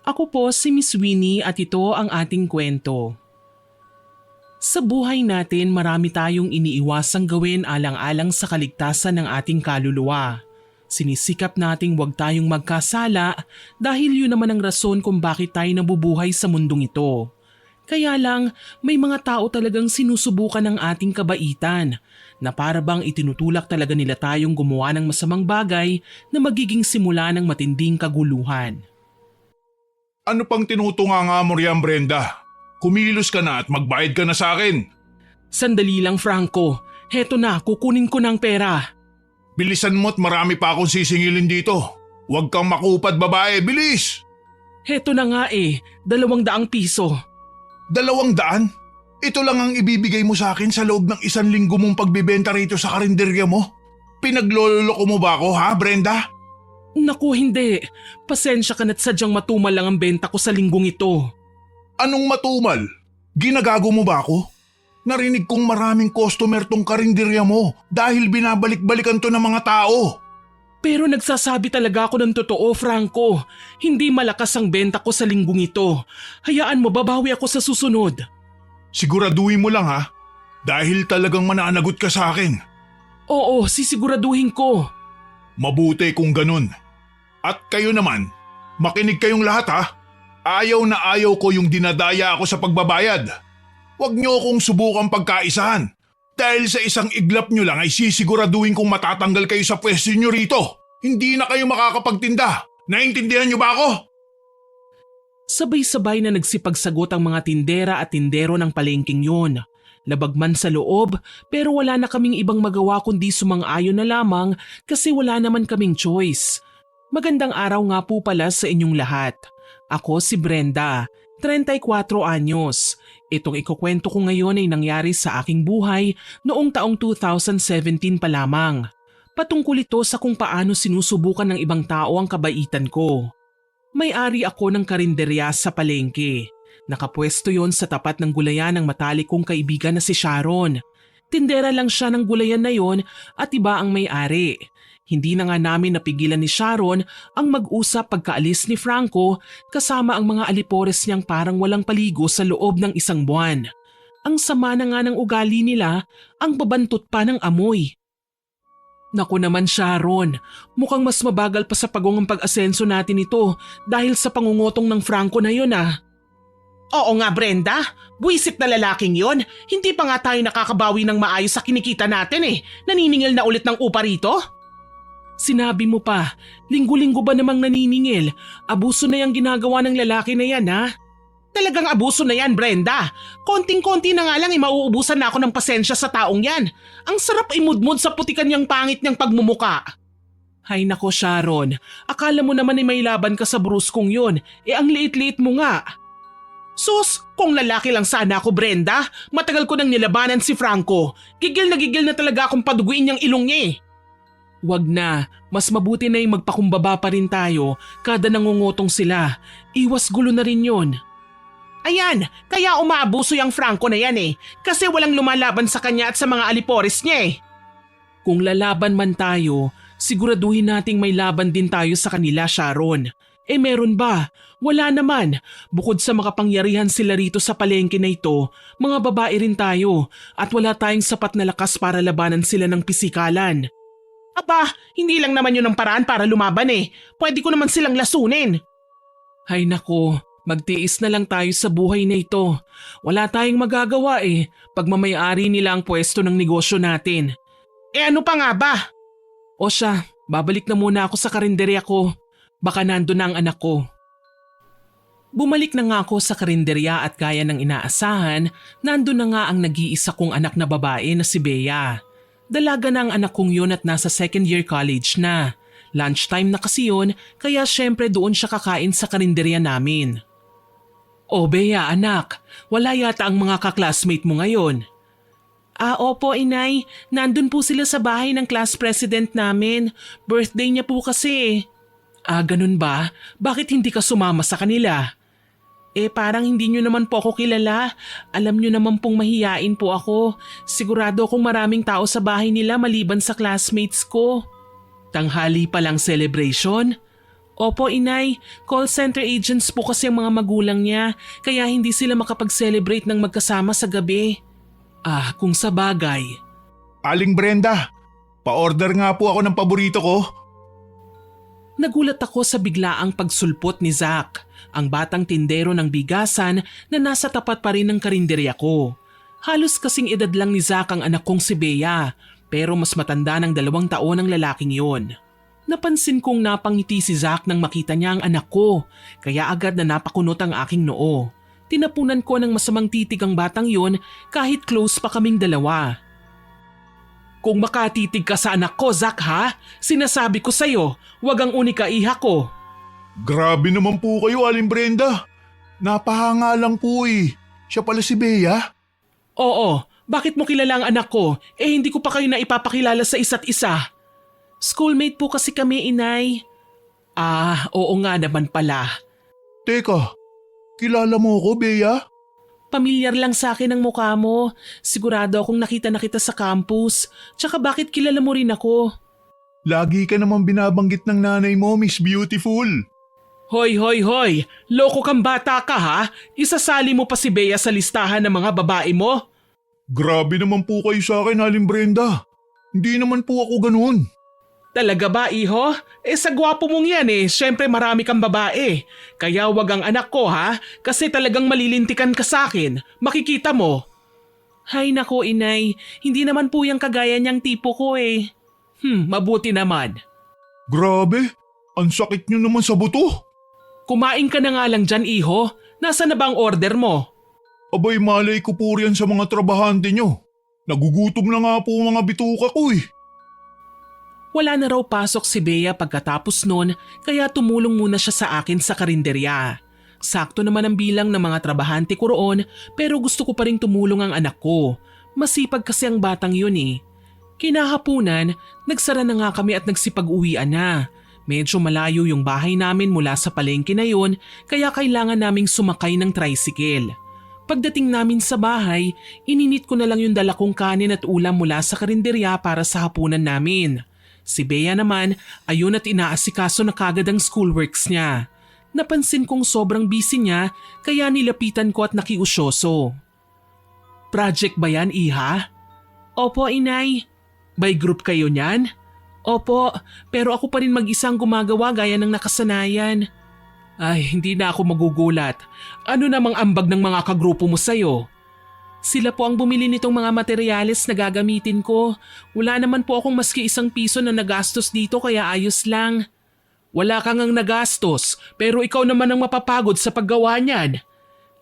Ako po si Miss Winnie at ito ang ating kwento. Sa buhay natin marami tayong iniiwasang gawin alang-alang sa kaligtasan ng ating kaluluwa. Sinisikap nating huwag tayong magkasala dahil yun naman ang rason kung bakit tayo nabubuhay sa mundong ito. Kaya lang may mga tao talagang sinusubukan ng ating kabaitan na para bang itinutulak talaga nila tayong gumawa ng masamang bagay na magiging simula ng matinding kaguluhan. Ano pang tinutunganga mo riyan, Brenda? Kumilos ka na at magbayad ka na sa akin. Sandali lang Franco, heto na kukunin ko ng pera. Bilisan mo at marami pa akong sisingilin dito. Huwag kang makupad, babae, bilis! Heto na nga 200 piso. 200? Ito lang ang ibibigay mo sa akin sa loob ng 1 linggo mong pagbibenta rito sa karinderya mo? Pinagloloko mo ba ako, ha, Brenda? Naku hindi, pasensya ka na't sadyang matumal lang ang benta ko sa linggong ito. Anong matumal? Ginagago mo ba ako? Narinig kong maraming customer tong karinderya mo dahil binabalik-balikan to ng mga tao. Pero nagsasabi talaga ako ng totoo, Franco. Hindi malakas ang benta ko sa linggong ito. Hayaan mo, babawi ako sa susunod. Siguraduhin mo lang ha, dahil talagang mananagot ka sa akin. Oo, sisiguraduhin ko. Mabuti kung ganun. At kayo naman, makinig kayong lahat ha. Ayaw na ayaw ko yung dinadaya ako sa pagbabayad. Huwag niyo akong subukang pagkaisahan. Dahil sa isang iglap nyo lang ay sisiguraduhin kong matatanggal kayo sa pwesto nyo rito. Hindi na kayo makakapagtinda. Naintindihan nyo ba ako? Sabay-sabay na nagsipagsagot ang mga tindera at tindero ng palengking yun. Labag man sa loob pero wala na kaming ibang magawa kundi sumang-ayon na lamang kasi wala naman kaming choice. Magandang araw nga po pala sa inyong lahat. Ako si Brenda, 34 anyos. Itong ikukwento ko ngayon ay nangyari sa aking buhay noong taong 2017 pa lamang. Patungkol ito sa kung paano sinusubukan ng ibang tao ang kabaitan ko. May-ari ako ng karinderya sa palengke. Nakapwesto yon sa tapat ng gulayan ng matalik kong kaibigan na si Sharon. Tindera lang siya ng gulayan na yon at iba ang may-ari. Hindi na nga namin napigilan ni Sharon ang mag-usap pagkaalis ni Franco kasama ang mga alipores niyang parang walang paligo sa loob ng 1 buwan. Ang sama na nga ng ugali nila, ang babantot pa ng amoy. Naku naman Sharon, mukhang mas mabagal pa sa pagong ang pag-asenso natin ito dahil sa pangungutong ng Franco na yun ah. Oo nga Brenda, buwisit na lalaking yon. Hindi pa nga tayo nakakabawi ng maayos sa kinikita natin Naniningil na ulit ng upa rito? Sinabi mo pa, linggo-linggo ba namang naniningil? Abuso na yung ginagawa ng lalaki na yan ha? Talagang abuso na yan Brenda. Konting-konti na nga lang mauubusan na ako ng pasensya sa taong yan. Ang sarap imudmod sa putikan niyang pangit niyang pagmumuka. Hay nako Sharon, akala mo naman may laban ka sa bruskong yun. Ang liit-liit mo nga. Sus, kung lalaki lang sana ako Brenda, matagal ko nang nilabanan si Franco. Gigil na talaga akong paduguin niyang ilong niya Wag na, mas mabuti na yung magpakumbaba pa rin tayo kada nangungutong sila. Iwas gulo na rin yun. Ayan, kaya umaabuso yung Franco na yan kasi walang lumalaban sa kanya at sa mga alipores niya Kung lalaban man tayo, siguraduhin nating may laban din tayo sa kanila Sharon. Meron ba? Wala naman. Bukod sa makapangyarihan sila rito sa palengke na ito, mga babae rin tayo at wala tayong sapat na lakas para labanan sila ng pisikalan. Aba, hindi lang naman yun ang paraan para lumaban Pwede ko naman silang lasunin. Hay nako, magtiis na lang tayo sa buhay na ito. Wala tayong magagawa pagmamayari nila ang pwesto ng negosyo natin. Ano pa nga ba? O siya, babalik na muna ako sa karinderya ko. Baka nandun na ang anak ko. Bumalik na nga ako sa karinderya at gaya ng inaasahan, nandun na nga ang nag-iisa kong anak na babae na si Bea. Dalaga na ang anak kong yun at nasa 2nd year college na. Lunchtime na kasi yun, kaya syempre doon siya kakain sa karinderya namin. O Bea anak, wala yata ang mga kaklasmate mo ngayon. Opo inay, nandun po sila sa bahay ng class president namin. Birthday niya po kasi ganun ba? Bakit hindi ka sumama sa kanila? Parang hindi nyo naman po ako kilala. Alam nyo naman pong mahiyain po ako. Sigurado akong maraming tao sa bahay nila maliban sa classmates ko. Tanghali pa lang celebration? Opo, inay. Call center agents po kasi ang mga magulang niya, kaya hindi sila makapag-celebrate ng magkasama sa gabi. Kung sa bagay. Aling Brenda, pa-order nga po ako ng paborito ko. Nagulat ako sa biglaang pagsulpot ni Zach, ang batang tindero ng bigasan na nasa tapat pa rin ng karinderya ko. Halos kasing edad lang ni Zach ang anak kong si Bea, pero mas matanda ng 2 taon ang lalaking yon. Napansin kong napangiti si Zach nang makita niya ang anak ko, kaya agad na napakunot ang aking noo. Tinapunan ko ng masamang titig ang batang yon kahit close pa kaming dalawa. Kung makatitig ka sa anak ko, Zach ha? Sinasabi ko sa'yo, wag ang unika iha ko. Grabe naman po kayo, Aling Brenda. Napahanga lang po eh. Siya pala si Bea. Oo, bakit mo kilala ang anak ko? Hindi ko pa kayo na ipapakilala sa isa't isa. Schoolmate po kasi kami, inay. Oo nga naman pala. Teka, kilala mo ko, Bea? Pamilyar lang sa akin ang mukha mo. Sigurado akong nakita na kita sa campus. Tsaka bakit kilala mo rin ako? Lagi ka naman binabanggit ng nanay mo, Miss Beautiful. Hoy, hoy, hoy! Loko kang bata ka ha? Isasali mo pa si Bea sa listahan ng mga babae mo? Grabe naman po kayo sa akin, Aling Brenda. Hindi naman po ako ganun. Talaga ba, iho? Sa gwapo mong yan syempre marami kang babae. Kaya wag ang anak ko ha, kasi talagang malilintikan ka sa akin. Makikita mo. Hay nako, inay, hindi naman po yung kagaya niyang tipo ko mabuti naman. Grabe, ang sakit nyo naman sa buto. Kumain ka na nga lang dyan, iho. Nasaan na ba ang order mo? Abay, malay ko po riyan sa mga trabahante nyo. Nagugutom na nga po mga bituka ko eh. Wala na raw pasok si Bea pagkatapos nun, kaya tumulong muna siya sa akin sa karinderya. Sakto naman ang bilang ng mga trabahante ko roon, pero gusto ko pa rin tumulong ang anak ko. Masipag kasi ang batang yun Kinahapunan, nagsara na nga kami at nagsipag-uwian na. Medyo malayo yung bahay namin mula sa palengke na yun, kaya kailangan naming sumakay ng tricycle. Pagdating namin sa bahay, ininit ko na lang yung dala kong kanin at ulam mula sa karinderya para sa hapunan namin. Si Bea naman, ayun at inaasikaso na kagad ang schoolworks niya. Napansin kong sobrang busy niya, kaya nilapitan ko at nakiusyoso. Project ba yan, iha? Opo, inay. By group kayo niyan? Opo, pero ako pa rin mag-isang gumagawa gaya ng nakasanayan. Ay, hindi na ako magugulat. Ano namang ambag ng mga kagrupo mo sa'yo? Sila po ang bumili nitong mga materyales na gagamitin ko. Wala naman po akong maski 1 piso na nagastos dito kaya ayos lang. Wala kang ang nagastos pero ikaw naman ang mapapagod sa paggawa niyan.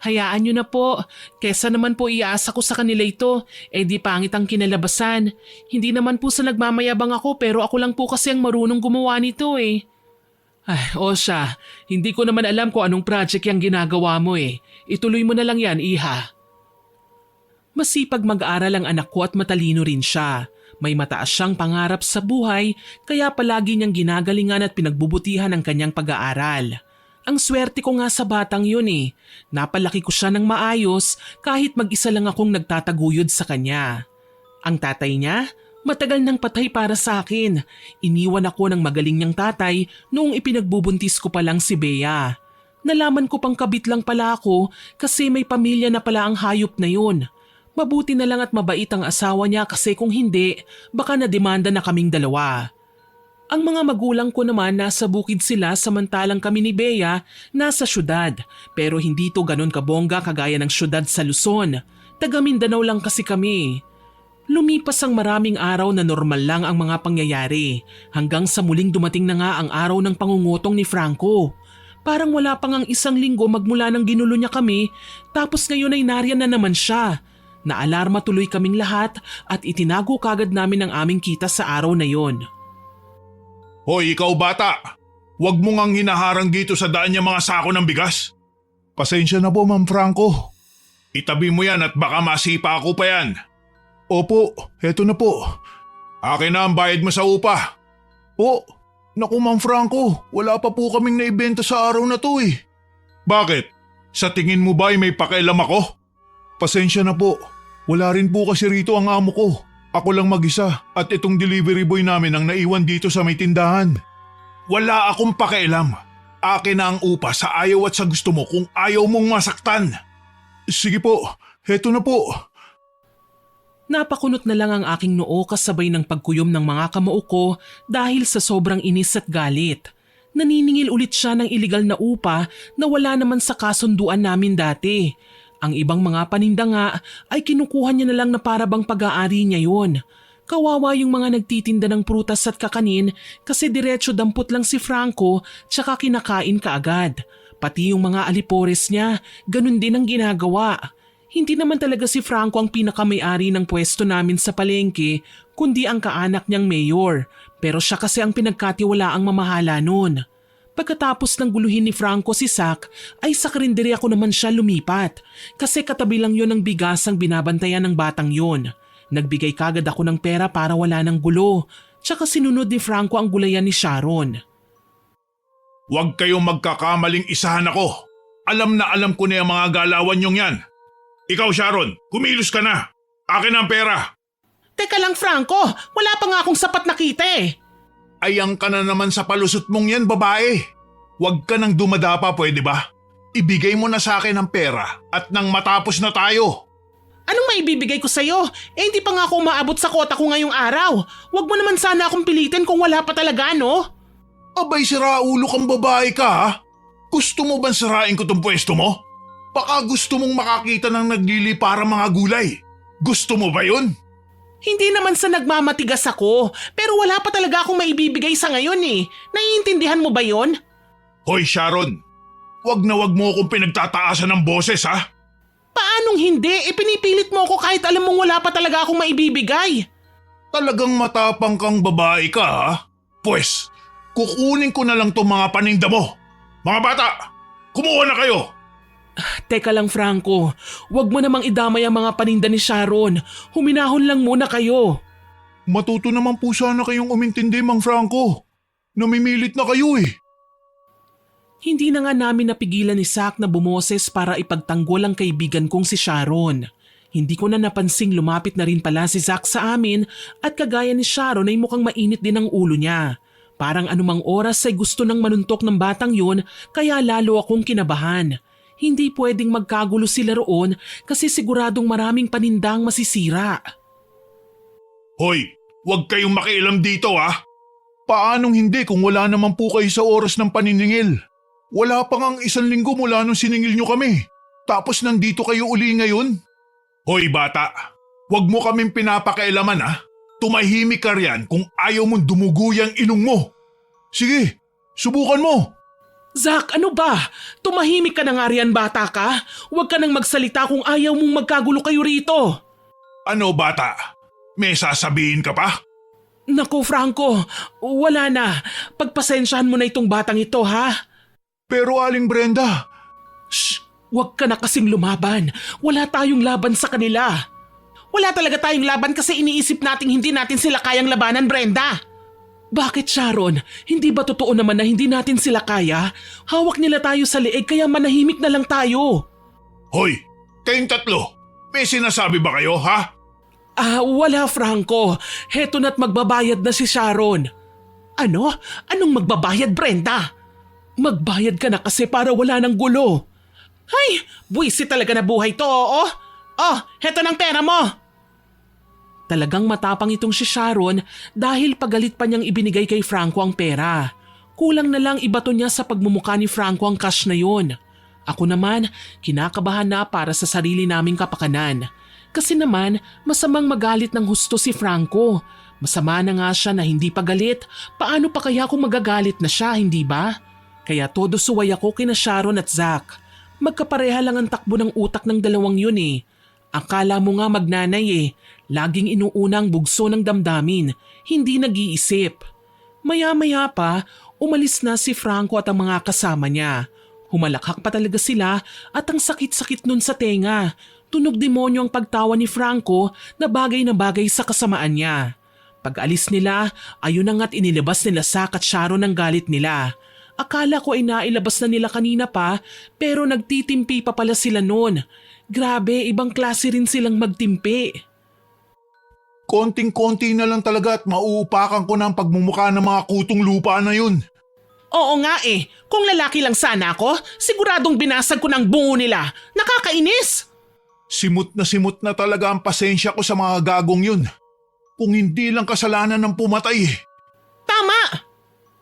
Hayaan nyo na po. Kesa naman po iasa ko sa kanila ito, di pangit ang kinalabasan. Hindi naman po sa nagmamayabang ako pero ako lang po kasi ang marunong gumawa nito Ay, Osha, hindi ko naman alam kung anong project yung ginagawa mo Ituloy mo na lang yan, iha. Masipag mag-aral ang anak ko at matalino rin siya. May mataas siyang pangarap sa buhay kaya palagi niyang ginagalingan at pinagbubutihan ang kanyang pag-aaral. Ang swerte ko nga sa batang yun Napalaki ko siya ng maayos kahit mag-isa lang akong nagtataguyod sa kanya. Ang tatay niya, matagal nang patay para sa akin. Iniwan ako ng magaling niyang tatay noong ipinagbubuntis ko pa lang si Bea. Nalaman ko pang kabit lang pala ako kasi may pamilya na pala ang hayop na yun. Mabuti na lang at mabait ang asawa niya kasi kung hindi, baka nademanda na kaming dalawa. Ang mga magulang ko naman nasa bukid sila samantalang kami ni Bea nasa syudad. Pero hindi to ganun kabongga kagaya ng syudad sa Luzon. Taga Mindanao lang kasi kami. Lumipas ang maraming araw na normal lang ang mga pangyayari hanggang sa muling dumating na nga ang araw ng pangungutong ni Franco. Parang wala pang ang 1 linggo magmula nang ginulo niya kami tapos ngayon ay nariyan na naman siya. Naalarma tuloy kaming lahat at itinago kagad namin ang aming kita sa araw na yon. Hoy, ikaw bata! Huwag mo ngang hinaharang dito sa daan niya mga sako ng bigas. Pasensya na po, Ma'am Franco. Itabi mo yan at baka masipa ako pa yan. Opo, heto na po. Akin na ang bayad mo sa upa. Naku Ma'am Franco, wala pa po kaming naibenta sa araw na to Bakit? Sa tingin mo ba ay may pakialam ako? Pasensya na po. Wala rin po kasi rito ang amo ko. Ako lang mag-isa at itong delivery boy namin ang naiwan dito sa may tindahan. Wala akong pakialam. Akin na ang upa sa ayaw at sa gusto mo kung ayaw mong masaktan. Sige po, heto na po. Napakunot na lang ang aking noo kasabay ng pagkuyom ng mga kamao ko dahil sa sobrang inis at galit. Naniningil ulit siya ng iligal na upa na wala naman sa kasunduan namin dati. Ang ibang mga paninda nga ay kinukuha niya na lang na para bang pag-aari niya yon. Kawawa yung mga nagtitinda ng prutas at kakanin kasi diretso dampot lang si Franco tsaka kinakain kaagad. Pati yung mga alipores niya, ganun din ang ginagawa. Hindi naman talaga si Franco ang pinakamay-ari ng pwesto namin sa palengke, kundi ang kaanak niyang mayor. Pero siya kasi ang pinagkatiwalaang mamahala nun. Pagkatapos ng guluhin ni Franco si Zach, ay sa karinderya ko naman siya lumipat. Kasi katabi lang yun ng bigas ang binabantayan ng batang yun. Nagbigay kagad ako ng pera para wala ng gulo. Tsaka sinunod ni Franco ang gulayan ni Sharon. Huwag kayong magkakamaling isahan ako. Alam na alam ko na yung mga galawan niyong yan. Ikaw Sharon, kumilos ka na. Akin ang pera. Teka lang Franco, wala pa nga akong sapat na kita eh. Ayang ka na naman sa palusot mong yan, babae. Huwag ka nang dumadapa, pwede ba? Ibigay mo na sa akin ang pera at nang matapos na tayo. Anong maibibigay ko sa'yo? Eh hindi pa nga ako umaabot sa kota ko ngayong araw. Huwag mo naman sana akong pilitin kung wala pa talaga, no? Abay, siraulo kang babae ka ha? Gusto mo bang sirain ko tong pwesto mo? Baka gusto mong makakita ng naglili para mga gulay. Gusto mo ba yun? Hindi naman sa nagmamatigas ako, pero wala pa talaga akong maibibigay sa ngayon eh. Naiintindihan mo ba yon? Hoy Sharon, wag na wag mo akong pinagtataasan ng boses ha? Paanong hindi? Pinipilit mo ako kahit alam mong wala pa talaga akong maibibigay. Talagang matapang kang babae ka ha? Pwes, kukunin ko na lang tong mga paninda mo. Mga bata, kumuha na kayo. Teka lang Franco, wag mo namang idamay ang mga paninda ni Sharon. Huminahon lang muna kayo. Matuto naman po sana kayong umintindi, Mang Franco. Namimilit na kayo eh. Hindi na nga namin napigilan ni Zach na bumoses para ipagtanggol ang kaibigan kong si Sharon. Hindi ko na napansing lumapit na rin pala si Zach sa amin at kagaya ni Sharon ay mukhang mainit din ang ulo niya. Parang anumang oras ay gusto nang manuntok ng batang yun kaya lalo akong kinabahan. Hindi pwedeng magkagulo sila roon kasi siguradong maraming panindang masisira. Hoy, huwag kayong makialam dito ha. Paanong hindi kung wala naman po kayo sa oras ng paniningil? Wala pa ngang 1 linggo mula nung siningil nyo kami. Tapos nandito kayo uli ngayon? Hoy bata, huwag mo kaming pinapakailaman ha. Tumahimik ka riyan kung ayaw mong dumugo yung ilong mo. Sige, subukan mo. Zach, ano ba? Tumahimik ka na nga riyan bata ka? Huwag ka nang magsalita kung ayaw mong magkagulo kayo rito. Ano bata? May sasabihin ka pa? Naku Franco, wala na. Pagpasensyahan mo na itong batang ito ha. Pero Aling Brenda… Shh! Huwag ka na kasing lumaban. Wala tayong laban sa kanila. Wala talaga tayong laban kasi iniisip nating hindi natin sila kayang labanan, Brenda. Bakit Sharon? Hindi ba totoo naman na hindi natin sila kaya? Hawak nila tayo sa leeg kaya manahimik na lang tayo. Hoy, kayong tatlo, may sinasabi ba kayo ha? Wala Franco. Heto na't magbabayad na si Sharon. Ano? Anong magbabayad, Brenda? Magbayad ka na kasi para wala ng gulo. Ay, buwisit talaga na buhay to, oo? Oh, heto ng pera mo. Talagang matapang itong si Sharon dahil pagalit pa niyang ibinigay kay Franco ang pera. Kulang na lang ibato niya sa pagmumukha ni Franco ang cash na yon. Ako naman, kinakabahan na para sa sarili naming kapakanan. Kasi naman, masamang magalit ng husto si Franco. Masama na nga siya na hindi pa galit. Paano pa kaya kung magagalit na siya, hindi ba? Kaya todo suway ako kina Sharon at Zach. Magkapareha lang ang takbo ng utak ng dalawang yun eh. Akala mo nga magnanay eh. Laging inuuna ang bugso ng damdamin, hindi nag-iisip. Maya-maya pa, umalis na si Franco at ang mga kasama niya. Humalakhak pa talaga sila at ang sakit-sakit nun sa tenga. Tunog demonyo ang pagtawa ni Franco na bagay sa kasamaan niya. Pag-alis nila, ayun na nga't inilabas nila Zach at Sharon ang galit nila. Akala ko ay nailabas na nila kanina pa pero nagtitimpi pa pala sila noon. Grabe, ibang klase rin silang magtimpi. Konting-konti na lang talaga at mauupakan ko na ang pagmumukha ng mga kutong lupa na yun. Oo nga eh, kung lalaki lang sana ako, siguradong binasag ko ng bungo nila. Nakakainis! Simot na talaga ang pasensya ko sa mga gagong yun. Kung hindi lang kasalanan ng pumatay. Tama!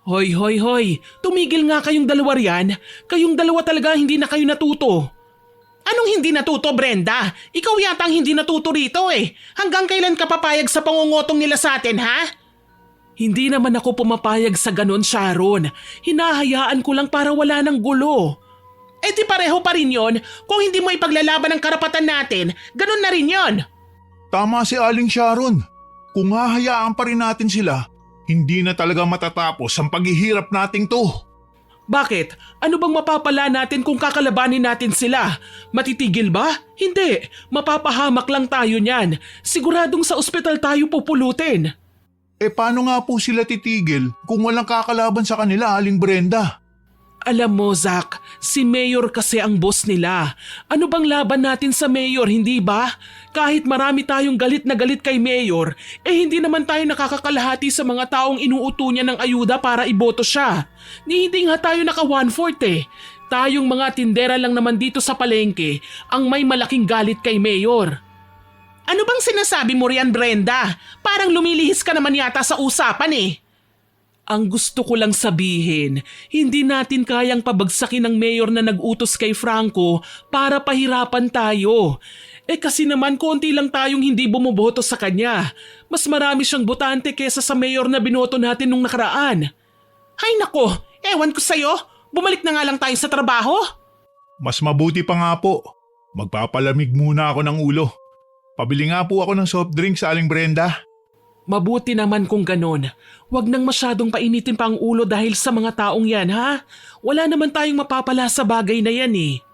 Hoy, tumigil nga kayong dalawa riyan. Kayong dalawa talaga hindi na kayo natuto. Anong hindi natuto, Brenda? Ikaw yata ang hindi natuto rito eh. Hanggang kailan ka papayag sa pangungotong nila sa atin, ha? Hindi naman ako pumapayag sa ganon, Sharon. Hinahayaan ko lang para wala ng gulo. Eh di pareho pa rin yon. Kung hindi mo ipaglalaban ang karapatan natin, ganon na rin yon. Tama si Aling Sharon. Kung hahayaan pa rin natin sila, hindi na talaga matatapos ang paghihirap nating to. Bakit? Ano bang mapapala natin kung kakalabanin natin sila? Matitigil ba? Hindi. Mapapahamak lang tayo niyan. Siguradong sa ospital tayo pupulutin. Eh paano nga po sila titigil kung walang kakalaban sa kanila, Aling Brenda? Alam mo, Zach, si Mayor kasi ang boss nila. Ano bang laban natin sa Mayor, hindi ba? Kahit marami tayong galit na galit kay Mayor, hindi naman tayo nakakakalahati sa mga taong inuuto niya ng ayuda para iboto siya. Hindi nga tayo naka 1/4 eh. Tayong mga tindera lang naman dito sa palengke ang may malaking galit kay Mayor. Ano bang sinasabi mo riyan, Brenda? Parang lumilihis ka naman yata sa usapan eh. Ang gusto ko lang sabihin, hindi natin kayang pabagsakin ng mayor na nag-utos kay Franco para pahirapan tayo. Kasi naman konti lang tayong hindi bumoboto sa kanya. Mas marami siyang botante kesa sa mayor na binoto natin nung nakaraan. Hay nako, ewan ko sa'yo. Bumalik na nga lang tayo sa trabaho. Mas mabuti pa nga po. Magpapalamig muna ako ng ulo. Pabili nga po ako ng soft drink sa Aling Brenda. Mabuti naman kung ganon. Huwag nang masyadong painitin pa ang ulo dahil sa mga taong yan, ha? Wala naman tayong mapapala sa bagay na yan eh.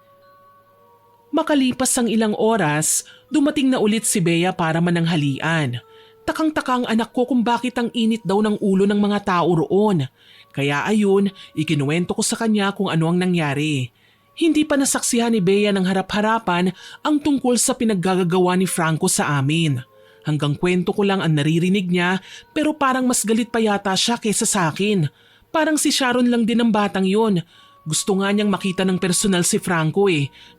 Makalipas ang ilang oras, dumating na ulit si Bea para mananghalian. Takang-taka ang anak ko kung bakit ang init daw ng ulo ng mga tao roon. Kaya ayun, ikinuwento ko sa kanya kung ano ang nangyari. Hindi pa nasaksihan ni Bea ng harap-harapan ang tungkol sa pinaggagawa ni Franco sa amin. Hanggang kwento ko lang ang naririnig niya pero parang mas galit pa yata siya kesa sa akin. Parang si Sharon lang din ang batang yon. Gusto nga niyang makita ng personal si Franco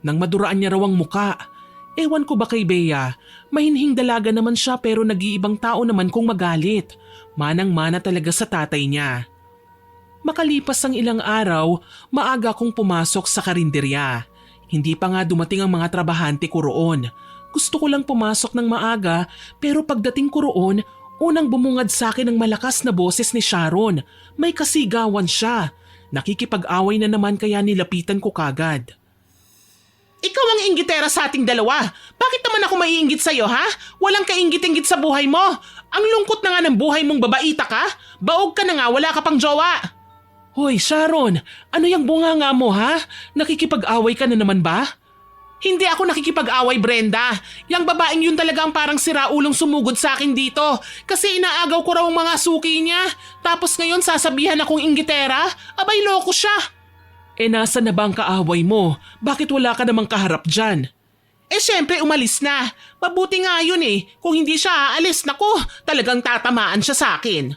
nang maduraan niya raw ang muka. Ewan ko ba kay Bea, mahinhing dalaga naman siya pero nag-iibang tao naman kung magalit. Manang-mana talaga sa tatay niya. Makalipas ang ilang araw, maaga akong pumasok sa karinderya. Hindi pa nga dumating ang mga trabahante ko roon. Gusto ko lang pumasok ng maaga pero pagdating ko roon, unang bumungad sa akin ang malakas na boses ni Sharon. May kasigawan siya. Nakikipag-away na naman kaya nilapitan ko kagad. Ikaw ang inggitera sa ating dalawa. Bakit naman ako maiinggit sa'yo, ha? Walang kainggit-inggit sa buhay mo. Ang lungkot na nga ng buhay mong babaita ka. Baog ka na nga, wala ka pang jowa. Hoy Sharon, ano yung bunganga mo ha? Nakikipag-away ka na naman ba? Hindi ako nakikipag-away, Brenda. Yang babaeng yun talaga ang parang siraulong sumugod sa akin dito. Kasi inaagaw ko raw ang mga suki niya. Tapos ngayon sasabihan akong inggitera? Abay loko siya. Nasa na ba ang kaaway mo? Bakit wala ka namang kaharap dyan? Syempre umalis na. Mabuti nga yun Kung hindi siya aalis, nako, talagang tatamaan siya sa akin.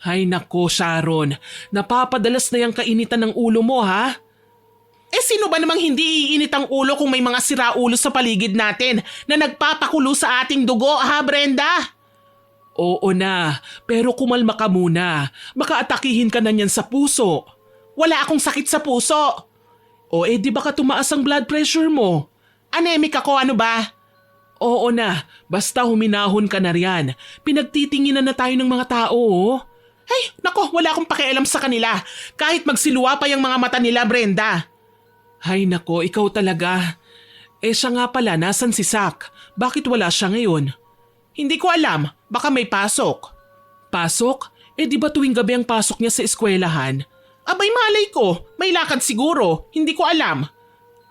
Hay nako, Sharon. Napapadalas na yung kainitan ng ulo mo, ha? Sino ba namang hindi iinit ang ulo kung may mga siraulo sa paligid natin na nagpapakulo sa ating dugo, ha, Brenda? Oo na, pero kumalma ka muna. Baka atakihin ka na niyan sa puso. Wala akong sakit sa puso. Di baka tumaas ang blood pressure mo? Anemic ako, ano ba? Oo na, basta huminahon ka na riyan. Pinagtitinginan na tayo ng mga tao, Ay, nako, wala akong pakialam sa kanila. Kahit magsiluwa pa yung mga mata nila, Brenda. Hay nako, ikaw talaga. Siya nga pala, nasan si Zach? Bakit wala siya ngayon? Hindi ko alam, baka may pasok. Pasok? Di ba tuwing gabi ang pasok niya sa eskwelahan? Abay malay ko, may lakad siguro, hindi ko alam.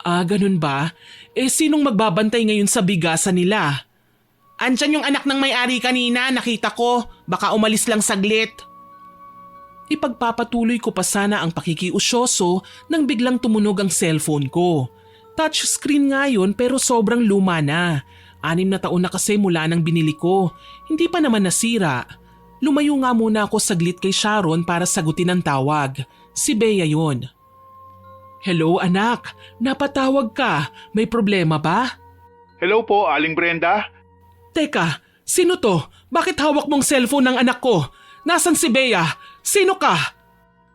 Ganun ba? Sinong magbabantay ngayon sa bigasan nila? Andyan yung anak ng may-ari kanina, nakita ko. Baka umalis lang saglit. Ipagpapatuloy ko pa sana ang pakikiusyoso nang biglang tumunog ang cellphone ko. Touchscreen nga yun pero sobrang luma na. 6 na taon na kasi mula nang binili ko. Hindi pa naman nasira. Lumayo nga muna ako saglit kay Sharon para sagutin ang tawag. Si Bea yun. Hello anak, napatawag ka. May problema ba? Hello po, Aling Brenda. Teka, sino to? Bakit hawak mong cellphone ng anak ko? Nasaan si Bea? Sino ka?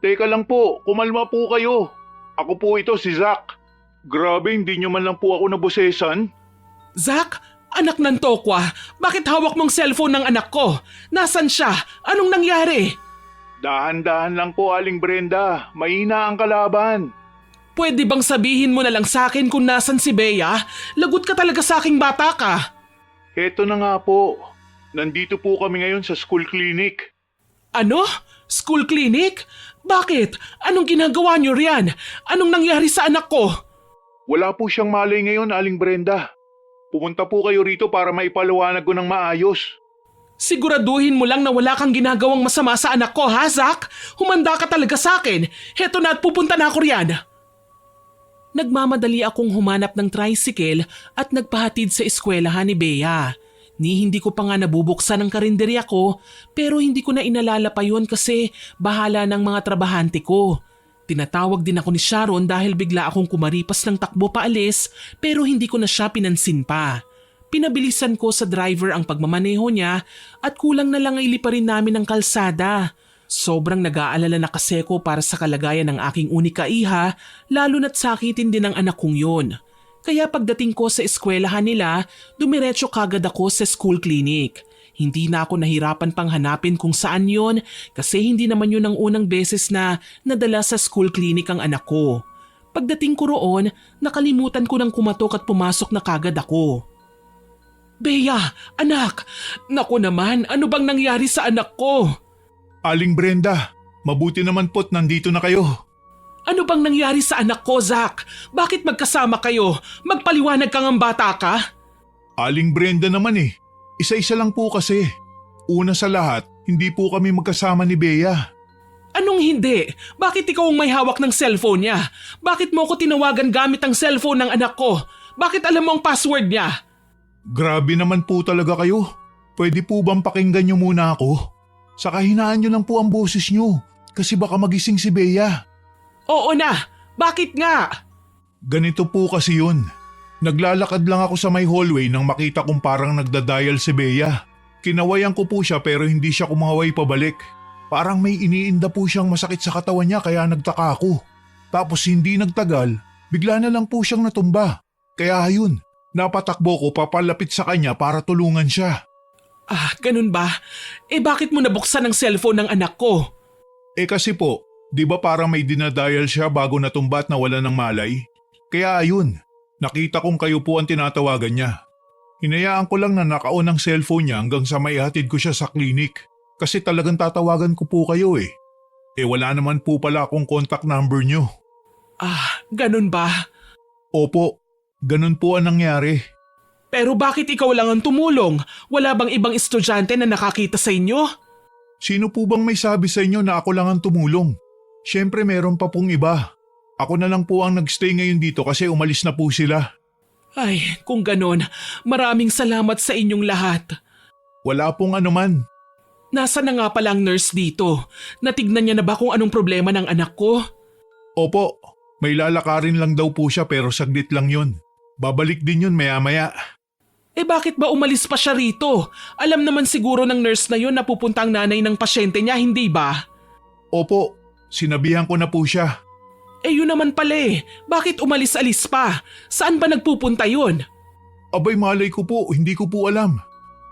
Teka lang po, kumalma po kayo. Ako po ito, si Zach. Grabe, hindi nyo man lang po ako nabosesan. Zach, anak ng Tokwa, bakit hawak mong cellphone ng anak ko? Nasaan siya? Anong nangyari? Dahan-dahan lang po, Aling Brenda. Mahina ang kalaban. Pwede bang sabihin mo na lang sa akin kung nasan si Bea? Lagot ka talaga sa aking bata ka. Heto na nga po. Nandito po kami ngayon sa school clinic. Ano? School clinic? Bakit? Anong ginagawa niyo riyan? Anong nangyari sa anak ko? Wala po siyang malay ngayon, Aling Brenda. Pumunta po kayo rito para maipaliwanag ko ng maayos. Siguraduhin mo lang na wala kang ginagawang masama sa anak ko, ha, Zach? Humanda ka talaga sa akin. Heto na at pupunta na ako riyan. Nagmamadali akong humanap ng tricycle at nagpahatid sa eskwelahan ni Bea. Hindi ko pa nga nabubuksan ang karinderya ko pero hindi ko na inalala pa yun kasi bahala ng mga trabahante ko. Tinatawag din ako ni Sharon dahil bigla akong kumaripas ng takbo paalis pero hindi ko na siya pinansin pa. Pinabilisan ko sa driver ang pagmamaneho niya at kulang na lang iliparin namin ang kalsada. Sobrang nag-aalala na kasi ko para sa kalagayan ng aking unika iha lalo na't sakitin din ang anak kong yun. Kaya pagdating ko sa eskwelahan nila, dumiretso kagad ako sa school clinic. Hindi na ako nahirapan pang hanapin kung saan yon kasi hindi naman yun ang unang beses na nadala sa school clinic ang anak ko. Pagdating ko roon, nakalimutan ko nang kumatok at pumasok na kagad ako. Bea, anak! Naku naman, ano bang nangyari sa anak ko? Aling Brenda, mabuti naman po't nandito na kayo. Ano bang nangyari sa anak ko, Zach? Bakit magkasama kayo? Magpaliwanag kang ang bata ka? Aling Brenda naman Isa-isa lang po kasi. Una sa lahat, hindi po kami magkasama ni Bea. Anong hindi? Bakit ikaw ang may hawak ng cellphone niya? Bakit mo ko tinawagan gamit ang cellphone ng anak ko? Bakit alam mo ang password niya? Grabe naman po talaga kayo. Pwede po bang pakinggan niyo muna ako? Saka hinaan niyo lang po ang boses niyo kasi baka magising si Bea. Oo na! Bakit nga? Ganito po kasi yun. Naglalakad lang ako sa may hallway nang makita kong parang nagda-dial si Bea. Kinawayan ko po siya pero hindi siya kumaway pabalik. Parang may iniinda po siyang masakit sa katawan niya kaya nagtaka ako. Tapos hindi nagtagal, bigla na lang po siyang natumba. Kaya ayun, napatakbo ko papalapit sa kanya para tulungan siya. Ah, ganun ba? Bakit mo nabuksan ang cellphone ng anak ko? Kasi po, di ba parang may dinadial siya bago natumba at nawala ng malay? Kaya ayun, nakita kong kayo po ang tinatawagan niya. Hinayaan ko lang na naka-on ang cellphone niya hanggang sa maihatid ko siya sa klinik. Kasi talagang tatawagan ko po kayo wala naman po pala akong contact number niyo. Ah, ganun ba? Opo, ganun po ang nangyari. Pero bakit ikaw lang ang tumulong? Wala bang ibang estudyante na nakakita sa inyo? Sino po bang may sabi sa inyo na ako lang ang tumulong? Siyempre meron pa pong iba. Ako na lang po ang nagstay ngayon dito kasi umalis na po sila. Ay, kung ganun, maraming salamat sa inyong lahat. Wala pong anuman. Nasa na nga pala ang nurse dito? Natignan niya na ba kung anong problema ng anak ko? Opo, may lalakarin lang daw po siya pero saglit lang yun. Babalik din yun maya-maya. Bakit ba umalis pa siya rito? Alam naman siguro ng nurse na yun na pupunta ang nanay ng pasyente niya, hindi ba? Opo, sinabihan ko na po siya. Yun naman pala Bakit umalis-alis pa? Saan ba nagpupunta yun? Abay malay ko po, hindi ko po alam.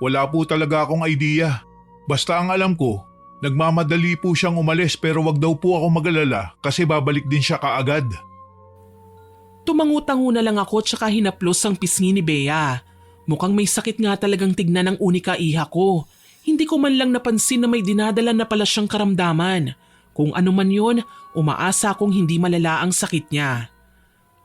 Wala po talaga akong idea. Basta ang alam ko, nagmamadali po siyang umalis pero wag daw po ako mag-alala kasi babalik din siya kaagad. Tumangutango na lang ako tsaka hinaplos ang pisngi ni Bea. Mukhang may sakit nga talagang tignan ng unika iha ko. Hindi ko man lang napansin na may dinadala na pala siyang karamdaman. Kung ano man yun, umaasa akong hindi malala ang sakit niya.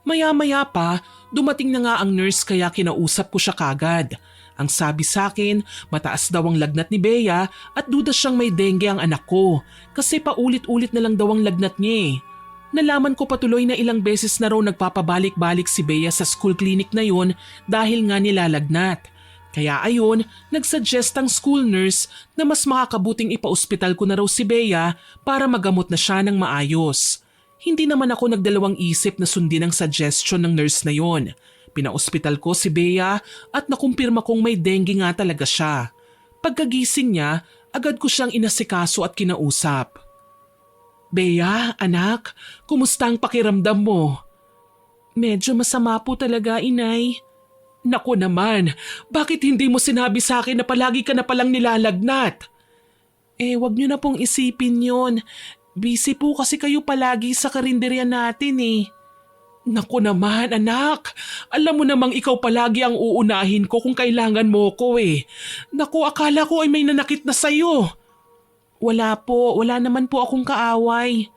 Maya-maya pa, dumating na nga ang nurse kaya kinausap ko siya kagad. Ang sabi sa akin, mataas daw ang lagnat ni Bea at duda siyang may dengue ang anak ko kasi paulit-ulit na lang daw ang lagnat niya Nalaman ko patuloy na ilang beses na raw nagpapabalik-balik si Bea sa school clinic na yun dahil nga nilalagnat. Kaya ayun, nagsuggest ang school nurse na mas makakabuting ipa-ospital ko na raw si Bea para magamot na siya ng maayos. Hindi naman ako nagdalawang isip na sundin ang suggestion ng nurse na yon. Pina-ospital ko si Bea at nakumpirma kong may dengue nga talaga siya. Pagkagising niya, agad ko siyang inasikaso at kinausap. Bea, anak, kumusta ang pakiramdam mo? Medyo masama po talaga, inay. Naku naman, bakit hindi mo sinabi sa akin na palagi ka na palang nilalagnat? Wag niyo na pong isipin yon. Busy po kasi kayo palagi sa karinderya natin eh. Naku naman anak, alam mo namang ikaw palagi ang uunahin ko kung kailangan mo ko eh. Naku, akala ko ay may nanakit na sayo. Wala po, wala naman po akong kaaway.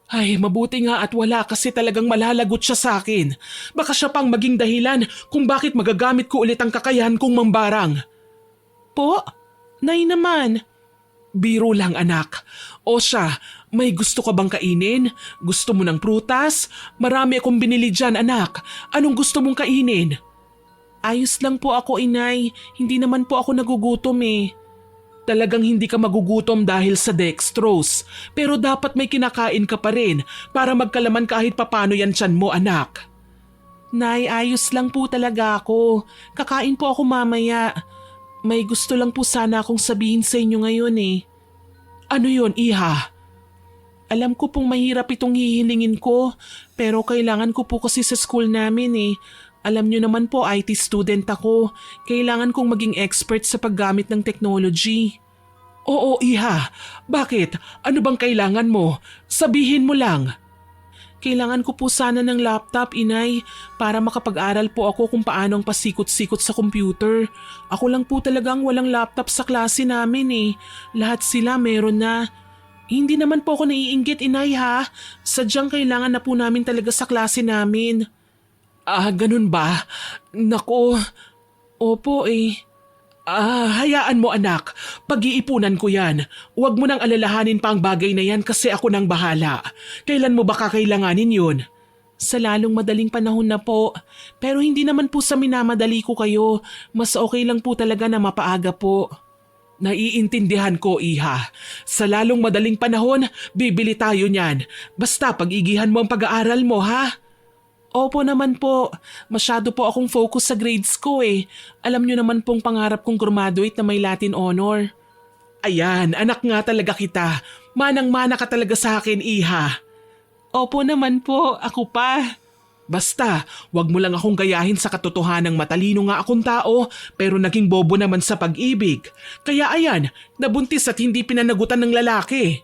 Ay, mabuti nga at wala kasi talagang malalagot siya sa akin. Baka siya pang maging dahilan kung bakit magagamit ko ulit ang kakayahan kong mambarang. Po? Nay naman. Biro lang anak. O siya, may gusto ka bang kainin? Gusto mo ng prutas? Marami akong binili dyan anak. Anong gusto mong kainin? Ayos lang po ako inay. Hindi naman po ako nagugutom eh. Talagang hindi ka magugutom dahil sa dextrose. Pero dapat may kinakain ka pa rin para magkalaman kahit papano yan tiyan mo anak. Nay, ayos lang po talaga ako. Kakain po ako mamaya. May gusto lang po sana akong sabihin sa inyo ngayon eh. Ano yon, iha? Alam ko pong mahirap itong hihilingin ko pero kailangan ko po kasi sa school namin eh. Alam nyo naman po, IT student ako. Kailangan kong maging expert sa paggamit ng technology. Oo, iha. Bakit? Ano bang kailangan mo? Sabihin mo lang. Kailangan ko po sana ng laptop, inay, para makapag-aral po ako kung paano ang pasikot-sikot sa computer. Ako lang po talagang walang laptop sa klase namin eh. Lahat sila meron na. Hindi naman po ako naiinggit, inay ha. Sadyang kailangan na po namin talaga sa klase namin. Ganun ba? Nako, opo eh. Hayaan mo anak, pag-iipunan ko yan. Huwag mo nang alalahanin pa ang bagay na yan kasi ako nang bahala. Kailan mo ba kakailanganin yun? Sa lalong madaling panahon na po. Pero hindi naman po sa minamadali ko kayo. Mas okay lang po talaga na mapaaga po. Naiintindihan ko, iha. Sa lalong madaling panahon, bibili tayo niyan. Basta pag-igihan mo ang pag-aaral mo, ha? Opo naman po. Masyado po akong focus sa grades ko eh. Alam niyo naman pong pangarap kong graduate na may Latin honor. Ayan, anak nga talaga kita. Manang-mana ka talaga sa akin, iha. Opo naman po, ako pa. Basta, wag mo lang akong gayahin sa katotohanang matalino nga akong tao pero naging bobo naman sa pag-ibig. Kaya ayan, nabuntis at hindi pinanagutan ng lalaki.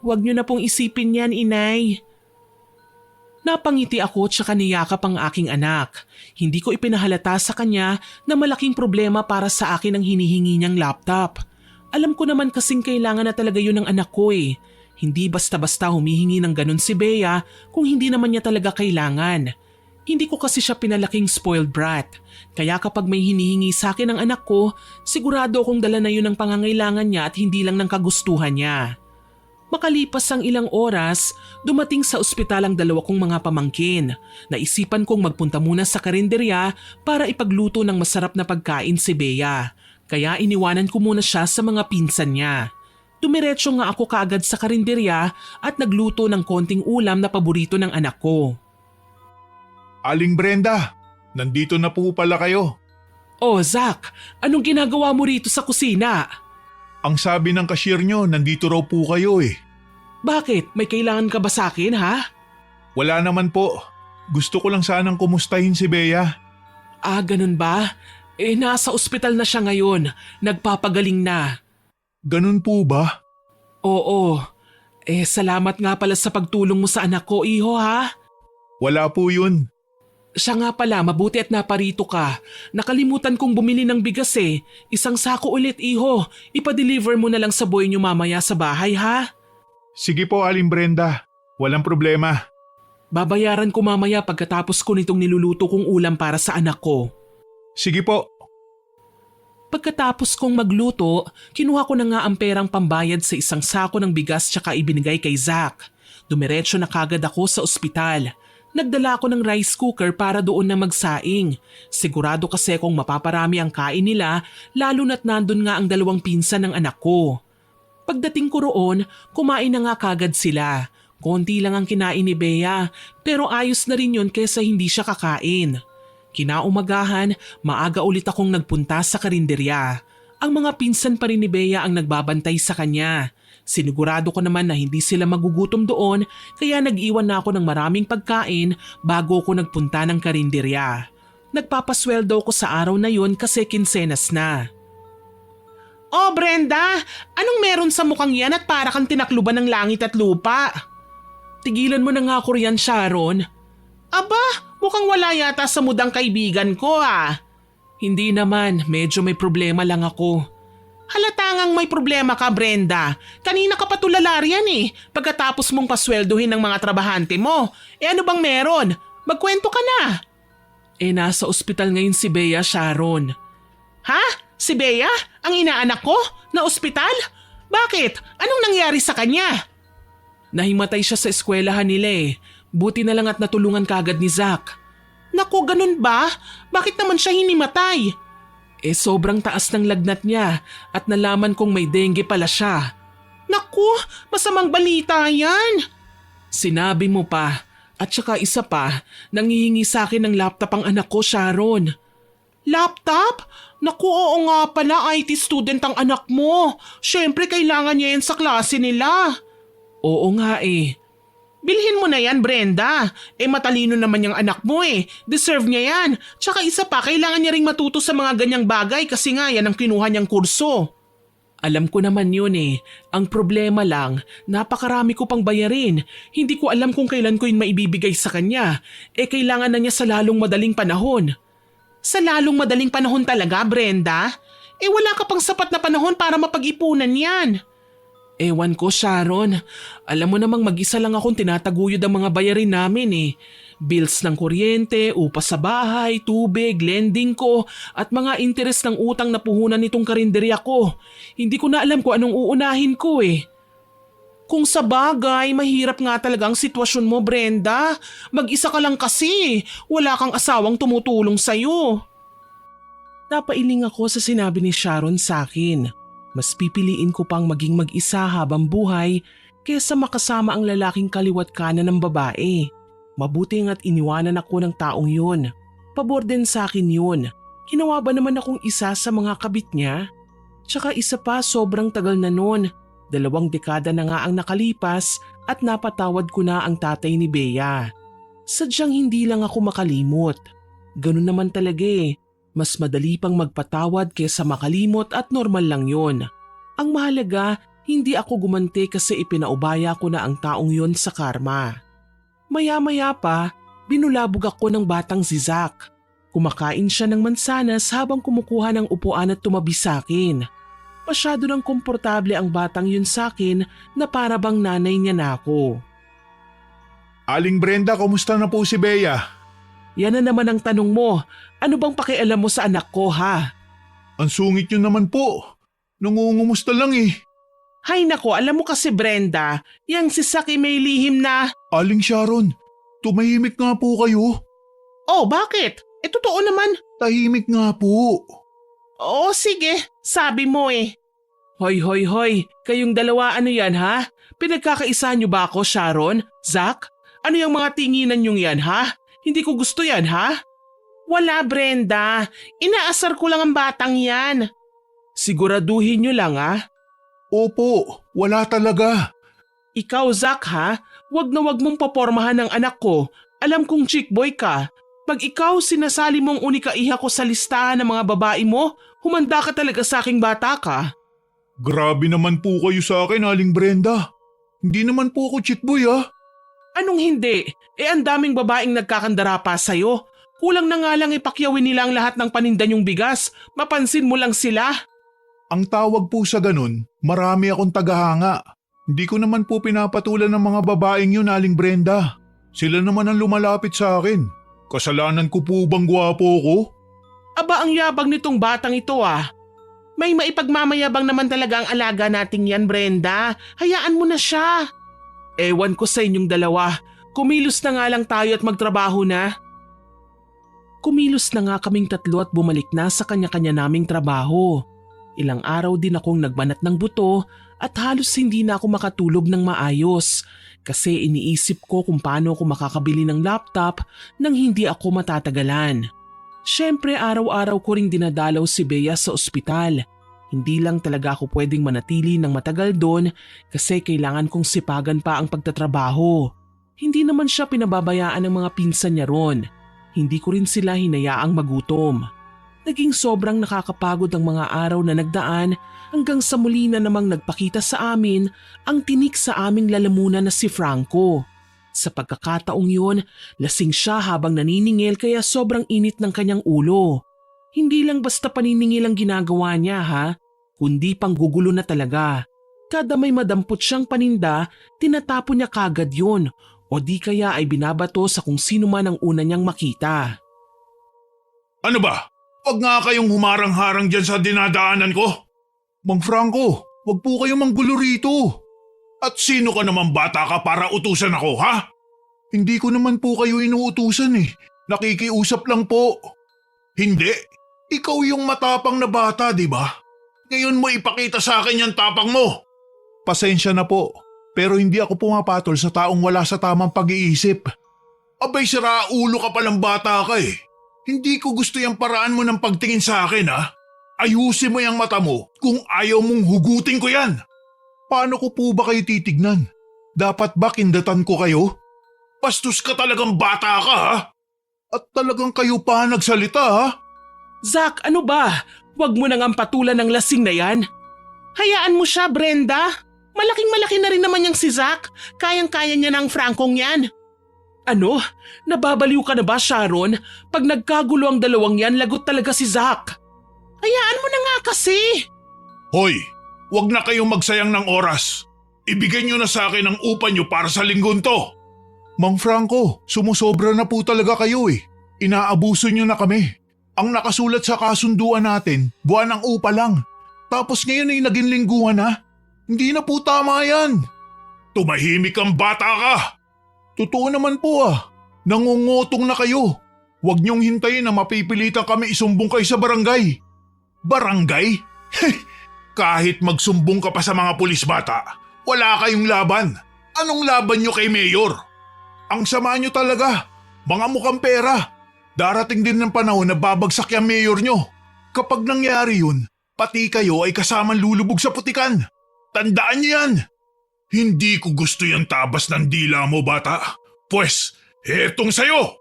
Wag niyo na pong isipin yan, inay. Napangiti ako tsaka niyakap ang aking anak. Hindi ko ipinahalata sa kanya na malaking problema para sa akin ang hinihingi niyang laptop. Alam ko naman kasing kailangan na talaga yun ng anak ko eh. Hindi basta-basta humihingi ng ganun si Bea kung hindi naman niya talaga kailangan. Hindi ko kasi siya pinalaking spoiled brat. Kaya kapag may hinihingi sa akin ang anak ko, sigurado akong dala na yun ang pangangailangan niya at hindi lang ng kagustuhan niya. Makalipas ang ilang oras, dumating sa ospital ang dalawa kong mga pamangkin. Naisipan kong magpunta muna sa karinderya para ipagluto ng masarap na pagkain si Bea. Kaya iniwanan ko muna siya sa mga pinsan niya. Dumiretso nga ako kaagad sa karinderya at nagluto ng konting ulam na paborito ng anak ko. Aling Brenda, nandito na po pala kayo. Oh, Zach, anong ginagawa mo rito sa kusina? Ang sabi ng cashier nyo, nandito raw po kayo eh. Bakit? May kailangan ka ba sa akin, ha? Wala naman po. Gusto ko lang sanang kumustahin si Bea. Ganun ba? Nasa ospital na siya ngayon. Nagpapagaling na. Ganun po ba? Oo. Salamat nga pala sa pagtulong mo sa anak ko, iho, ha? Wala po yun. Siya nga pala, mabuti at naparito ka. Nakalimutan kong bumili ng bigas eh. Isang sako ulit, iho. Ipa-deliver mo na lang sa boy niyo mamaya sa bahay, ha? Sige po, Aling Brenda. Walang problema. Babayaran ko mamaya pagkatapos ko nitong niluluto kong ulam para sa anak ko. Sige po. Pagkatapos kong magluto, kinuha ko na nga ang perang pambayad sa isang sako ng bigas tsaka ibinigay kay Zach. Dumiretso na kagad ako sa ospital. Nagdala ako ng rice cooker para doon na magsaing. Sigurado kasi kung mapaparami ang kain nila, lalo na't nandun nga ang 2 pinsan ng anak ko. Pagdating ko roon, kumain na nga kagad sila. Konti lang ang kinain ni Bea, pero ayos na rin yun kesa hindi siya kakain. Kinaumagahan, maaga ulit akong nagpunta sa karinderya. Ang mga pinsan pa rin ni Bea ang nagbabantay sa kanya. Sinigurado ko naman na hindi sila magugutom doon kaya nag-iwan na ako ng maraming pagkain bago ako nagpunta ng karinderya. Nagpapasweldo ko sa araw na yun kasi kinsenas na. Oh Brenda, anong meron sa mukhang yan at para kang tinakluban ng langit at lupa? Tigilan mo na nga ako riyan, Sharon. Aba, mukhang wala yata sa mood ang kaibigan ko ah. Hindi naman, medyo may problema lang ako. Halata ngang may problema ka, Brenda. Kanina ka pa tulala riyan eh, pagkatapos mong pasweldohin ng mga trabahante mo. Ano bang meron? Magkwento ka na. Nasa ospital ngayon si Bea, Sharon. Ha? Si Bea? Ang inaanak ko? Na ospital? Bakit? Anong nangyari sa kanya? Nahimatay siya sa eskwelahan nila eh. Buti na lang at natulungan kagad ni Zach. Naku, ganun ba? Bakit naman siya hinimatay? Sobrang taas ng lagnat niya at nalaman kong may dengue pala siya. Naku, masamang balita yan. Sinabi mo pa. At saka isa pa, nanghihingi sa akin ng laptop ang anak ko, Sharon. Laptop? Naku, oo nga pala, IT student ang anak mo. Siyempre kailangan niya yan sa klase nila. Oo nga eh. Bilhin mo na yan, Brenda. Matalino naman yung anak mo eh. Deserve niya yan. Tsaka isa pa, kailangan niya ring matuto sa mga ganyang bagay kasi nga yan ang kinuha niyang kurso. Alam ko naman yun eh. Ang problema lang, napakarami ko pang bayarin. Hindi ko alam kung kailan ko yun maibibigay sa kanya. Kailangan na niya sa lalong madaling panahon. Sa lalong madaling panahon talaga, Brenda? Wala ka pang sapat na panahon para mapag-ipunan yan. Ewan ko, Sharon. Alam mo namang mag-isa lang akong tinataguyod ang mga bayarin namin eh. Bills ng kuryente, upa sa bahay, tubig, lending ko, at mga interes ng utang na puhunan nitong karinderya ko. Hindi ko na alam kung anong uunahin ko eh. Kung sa bagay, mahirap nga talaga ang sitwasyon mo, Brenda. Mag-isa ka lang kasi. Wala kang asawang tumutulong sa'yo. Napailing ako sa sinabi ni Sharon sa akin. Mas pipiliin ko pang maging mag-isa habang buhay kesa makasama ang lalaking kaliwat kanan ng babae. Mabuti nga't iniwanan ako ng taong yun. Pabor din sa akin yun. Ginawa ba naman akong isa sa mga kabit niya? Tsaka isa pa, sobrang tagal na nun. 2 dekada na nga ang nakalipas at napatawad ko na ang tatay ni Bea. Sadyang hindi lang ako makalimot. Ganun naman talaga eh. Mas madali pang magpatawad kesa makalimot at normal lang yon. Ang mahalaga, hindi ako gumanti kasi ipinaubaya ko na ang taong yon sa karma. Maya-maya pa, binulabog ako ng batang si Zach. Kumakain siya ng mansanas habang kumukuha ng upuan at tumabi sa akin. Masyado nang komportable ang batang yun sa akin na para bang nanay niya na ako. Aling Brenda, kumusta na po si Bea? Yan na naman ang tanong mo. Ano bang pakialam mo sa anak ko ha? Ang sungit niyo naman po. Nangungumusta lang eh. Hay nako, alam mo kasi Brenda, yang si Saki may lihim na… Aling Sharon, tumahimik nga po kayo. Oh, bakit? Totoo naman. Tahimik nga po. Oo, sige. Sabi mo eh. Hoy, kayong dalawa ano yan ha? Pinagkakaisa niyo ba ako, Sharon? Zach? Ano yung mga tinginan niyong yan ha? Hindi ko gusto yan ha? Wala Brenda, inaasar ko lang ang batang yan. Siguraduhin niyo lang ha? Opo, wala talaga. Ikaw Zach ha? Wag na wag mong papormahan ng anak ko. Alam kong chick boy ka. Pag ikaw sinasali mong unika iha ko sa listahan ng mga babae mo, humanda ka talaga sa aking bata ka. Grabe naman po kayo sa akin, Aling Brenda. Hindi naman po ako chick boy ha. Anong hindi? Ang daming babaeng nagkakandara pa sa'yo. Kulang na nga lang ipakyawin nila ang lahat ng paninda niyong bigas. Mapansin mo lang sila. Ang tawag po sa ganun, marami akong tagahanga. Hindi ko naman po pinapatulan ng mga babaeng yun, Aling Brenda. Sila naman ang lumalapit sa akin. Kasalanan ko po bang gwapo ko? Aba ang yabang nitong batang ito ah. May maipagmamayabang naman talaga ang alaga nating yan, Brenda. Hayaan mo na siya. Ewan ko sa inyong dalawa. Kumilos na nga lang tayo at magtrabaho na. Kumilos na nga kaming tatlo at bumalik na sa kanya-kanya naming trabaho. Ilang araw din akong nagbanat ng buto at halos hindi na ako makatulog ng maayos kasi iniisip ko kung paano ako makakabili ng laptop nang hindi ako matatagalan. Siyempre araw-araw ko ring dinadalaw si Bea sa ospital. Hindi lang talaga ako pwedeng manatili ng matagal doon kasi kailangan kong sipagan pa ang pagtatrabaho. Hindi naman siya pinababayaan ng mga pinsan niya ron. Hindi ko rin sila hinayaang magutom. Naging sobrang nakakapagod ang mga araw na nagdaan hanggang sa muli na namang nagpakita sa amin ang tinik sa aming lalamunan na si Franco. Sa pagkakataong yun, lasing siya habang naniningil kaya sobrang init ng kanyang ulo. Hindi lang basta paniningil ang ginagawa niya ha, kundi panggugulo na talaga. Kada may madampot siyang paninda, tinatapon niya kagad yun o di kaya ay binabato sa kung sino man ang una niyang makita. Ano ba? Wag nga kayong humarang-harang dyan sa dinadaanan ko. Mang Franco, wag po kayong manggulo rito. At sino ka naman bata ka para utusan ako, ha? Hindi ko naman po kayo inuutusan eh. Nakikiusap lang po. Hindi. Ikaw yung matapang na bata, di ba? Ngayon mo ipakita sa akin yung tapang mo. Pasensya na po, pero hindi ako pumapatol sa taong wala sa tamang pag-iisip. Abay, siraulo ka palang bata ka eh. Hindi ko gusto yung paraan mo ng pagtingin sa akin, ha? Ayusin mo yung mata mo kung ayaw mong hugutin ko yan. Paano ko po ba kayo titignan? Dapat ba kindatan ko kayo? Bastos ka talagang bata ka, ha? At talagang kayo pa nagsalita, ha? Zach, ano ba? Huwag mo nang patulan ng lasing na yan. Hayaan mo siya, Brenda. Malaking-malaki na rin naman yung si Zach. Kayang-kaya niya ng Francong yan. Ano? Nababaliw ka na ba, Sharon? Pag nagkagulo ang dalawang yan, lagot talaga si Zach. Hayaan mo na nga kasi. Hoy, wag na kayong magsayang ng oras. Ibigay niyo na sa akin ang upa niyo para sa linggon to. Mang Franco, sumusobra na po talaga kayo eh. Inaabuso niyo na kami. Ang nakasulat sa kasunduan natin, buwan ng upa lang. Tapos ngayon ay naging lingguhan na. Hindi na po tama yan. Tumahimik ang bata ka. Totoo naman po ah. Nangungutong na kayo. Huwag niyong hintayin na mapipilitan kami isumbong kayo sa barangay. Barangay? Kahit magsumbong ka pa sa mga pulis bata, wala kayong laban. Anong laban niyo kay Mayor? Ang sama niyo talaga. Mga mukhang pera. Darating din ng panahon na babagsak yung Mayor niyo. Kapag nangyari yun, pati kayo ay kasamang lulubog sa putikan. Tandaan niyo yan. Hindi ko gusto yung tabas ng dila mo, bata. Pwes, hetong sayo!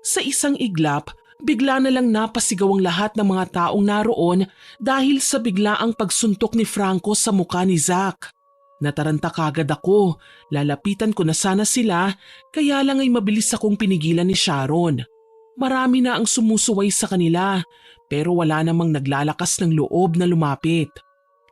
Sa isang iglap, bigla na lang napasigaw ang lahat ng mga taong naroon dahil sa biglaang pagsuntok ni Franco sa mukha ni Zach. Nataranta kagad ako, lalapitan ko na sana sila kaya lang ay mabilis akong pinigilan ni Sharon. Marami na ang sumusuway sa kanila pero wala namang naglalakas ng loob na lumapit.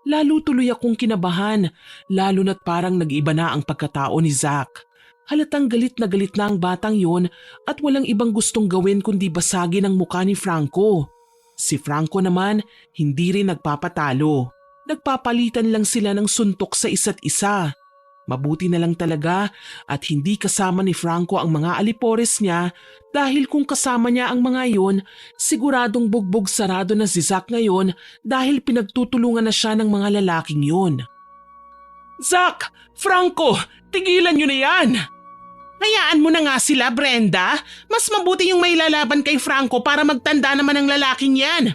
Lalo tuloy akong kinabahan, lalo na't parang nag-iba na ang pagkatao ni Zach. Halatang galit na ang batang yon at walang ibang gustong gawin kundi basagin ang mukha ni Franco. Si Franco naman hindi rin nagpapatalo. Nagpapalitan lang sila ng suntok sa isa't isa. Mabuti na lang talaga at hindi kasama ni Franco ang mga alipores niya dahil kung kasama niya ang mga yon, siguradong bugbog sarado na si Zach ngayon dahil pinagtutulungan na siya ng mga lalaking yon. Zach! Franco! Tigilan niyo na yan! Hayaan mo na nga sila, Brenda. Mas mabuti yung may lalaban kay Franco para magtanda naman ang lalaking yan.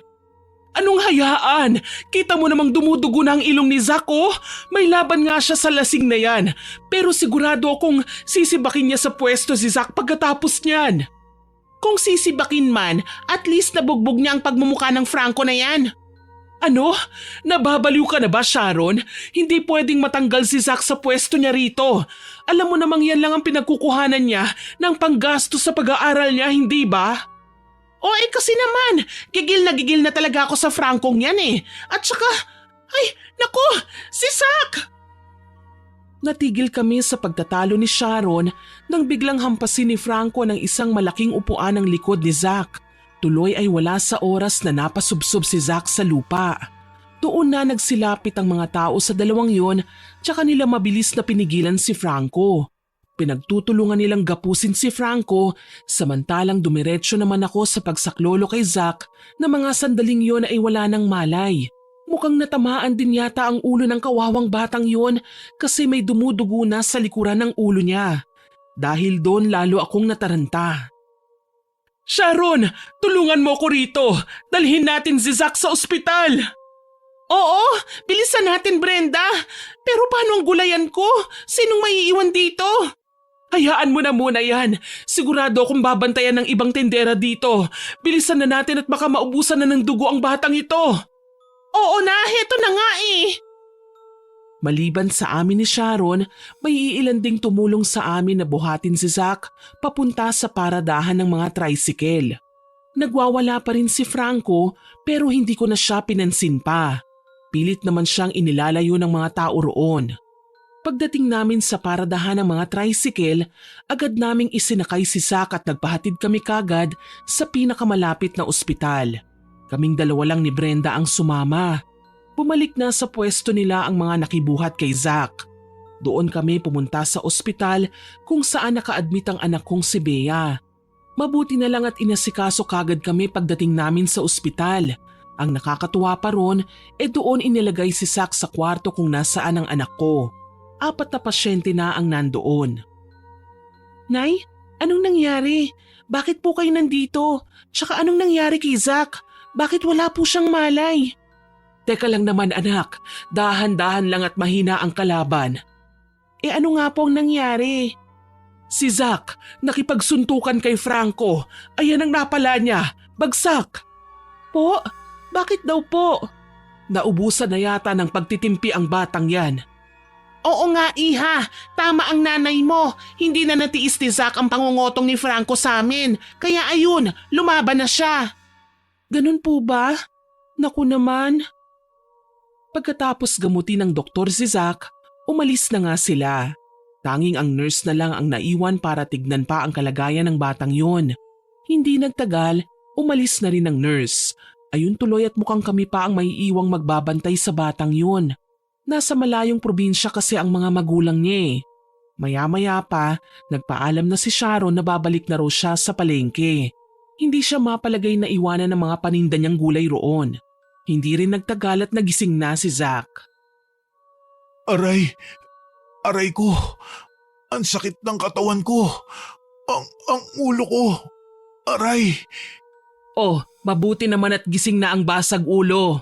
Anong hayaan? Kita mo namang dumudugo na ang ilong ni Zach, oh. May laban nga siya sa lasing na yan. Pero sigurado akong sisibakin niya sa pwesto si Zach pagkatapos niyan. Kung sisibakin man, at least nabugbog niya ang pagmumukha ng Franco na yan. Ano? Nababaliw ka na ba, Sharon? Hindi pwedeng matanggal si Zach sa pwesto niya rito. Alam mo namang yan lang ang pinagkukuhanan niya ng panggastos sa pag-aaral niya, hindi ba? O kasi naman, gigil na talaga ako sa Francong yan eh. At saka, ay, naku, si Zach! Natigil kami sa pagtatalo ni Sharon nang biglang hampasin ni Franco ng isang malaking upuan ng likod ni Zach. Tuloy ay wala sa oras na napasubsob si Zach sa lupa. Doon na nagsilapit ang mga tao sa dalawang yon tsaka nila mabilis na pinigilan si Franco. Pinagtutulungan nilang gapusin si Franco, samantalang dumiretso naman ako sa pagsaklolo kay Zack na mga sandaling yon ay wala ng malay. Mukhang natamaan din yata ang ulo ng kawawang batang yon kasi may dumudugo na sa likuran ng ulo niya. Dahil doon lalo akong nataranta. Sharon, tulungan mo ko rito. Dalhin natin si Zack sa ospital. Oo, bilisan natin Brenda. Pero paano ang gulayan ko? Sinong maiiwan dito? Hayaan mo na muna yan. Sigurado akong babantayan ng ibang tendera dito. Bilisan na natin at baka maubusan na ng dugo ang batang ito. Oo na, heto na nga eh. Maliban sa amin ni Sharon, may iilan ding tumulong sa amin na buhatin si Zack papunta sa paradahan ng mga tricycle. Nagwawala pa rin si Franco pero hindi ko na siya pinansin pa. Pilit naman siyang inilalayo ng mga tao roon. Pagdating namin sa paradahan ng mga tricycle, agad naming isinakay si Zack at nagpahatid kami kagad sa pinakamalapit na ospital. Kaming dalawa lang ni Brenda ang sumama. Bumalik na sa pwesto nila ang mga nakibuhat kay Zack. Doon kami pumunta sa ospital kung saan naka-admit ang anak kong si Bea. Mabuti na lang at inasikaso kagad kami pagdating namin sa ospital. Ang nakakatuwa pa ron, doon inilagay si Zack sa kwarto kung nasaan ang anak ko. 4 na pasyente na ang nandoon. Nay, anong nangyari? Bakit po kayo nandito? Tsaka anong nangyari kay Zack? Bakit wala po siyang malay? Teka lang naman anak, dahan-dahan lang at mahina ang kalaban. Ano nga po ang nangyari? Si Zack, nakipagsuntukan kay Franco. Ayan ang napala niya, bagsak. Po? Bakit daw po? Naubusan na yata ng pagtitimpi ang batang yan. Oo nga iha, tama ang nanay mo. Hindi na natiis ni Zack ang pangungotong ni Franco sa amin. Kaya ayun, lumaban na siya. Ganun po ba? Naku naman. Pagkatapos gamutin ng doktor si Zack, umalis na nga sila. Tanging ang nurse na lang ang naiwan para tignan pa ang kalagayan ng batang yon. Hindi nagtagal, umalis na rin ang nurse. Ayun tuloy at mukhang kami pa ang maiiwang magbabantay sa batang yon. Nasa malayong probinsya kasi ang mga magulang niya eh. Maya-maya pa, nagpaalam na si Sharon na babalik na raw siya sa palengke. Hindi siya mapalagay na iwanan ng mga paninda niyang gulay roon. Hindi rin nagtagal at nagising na si Zack. Aray ko. Ang sakit ng katawan ko. Ang ulo ko. Aray. Oh, mabuti naman at gising na ang basag ulo.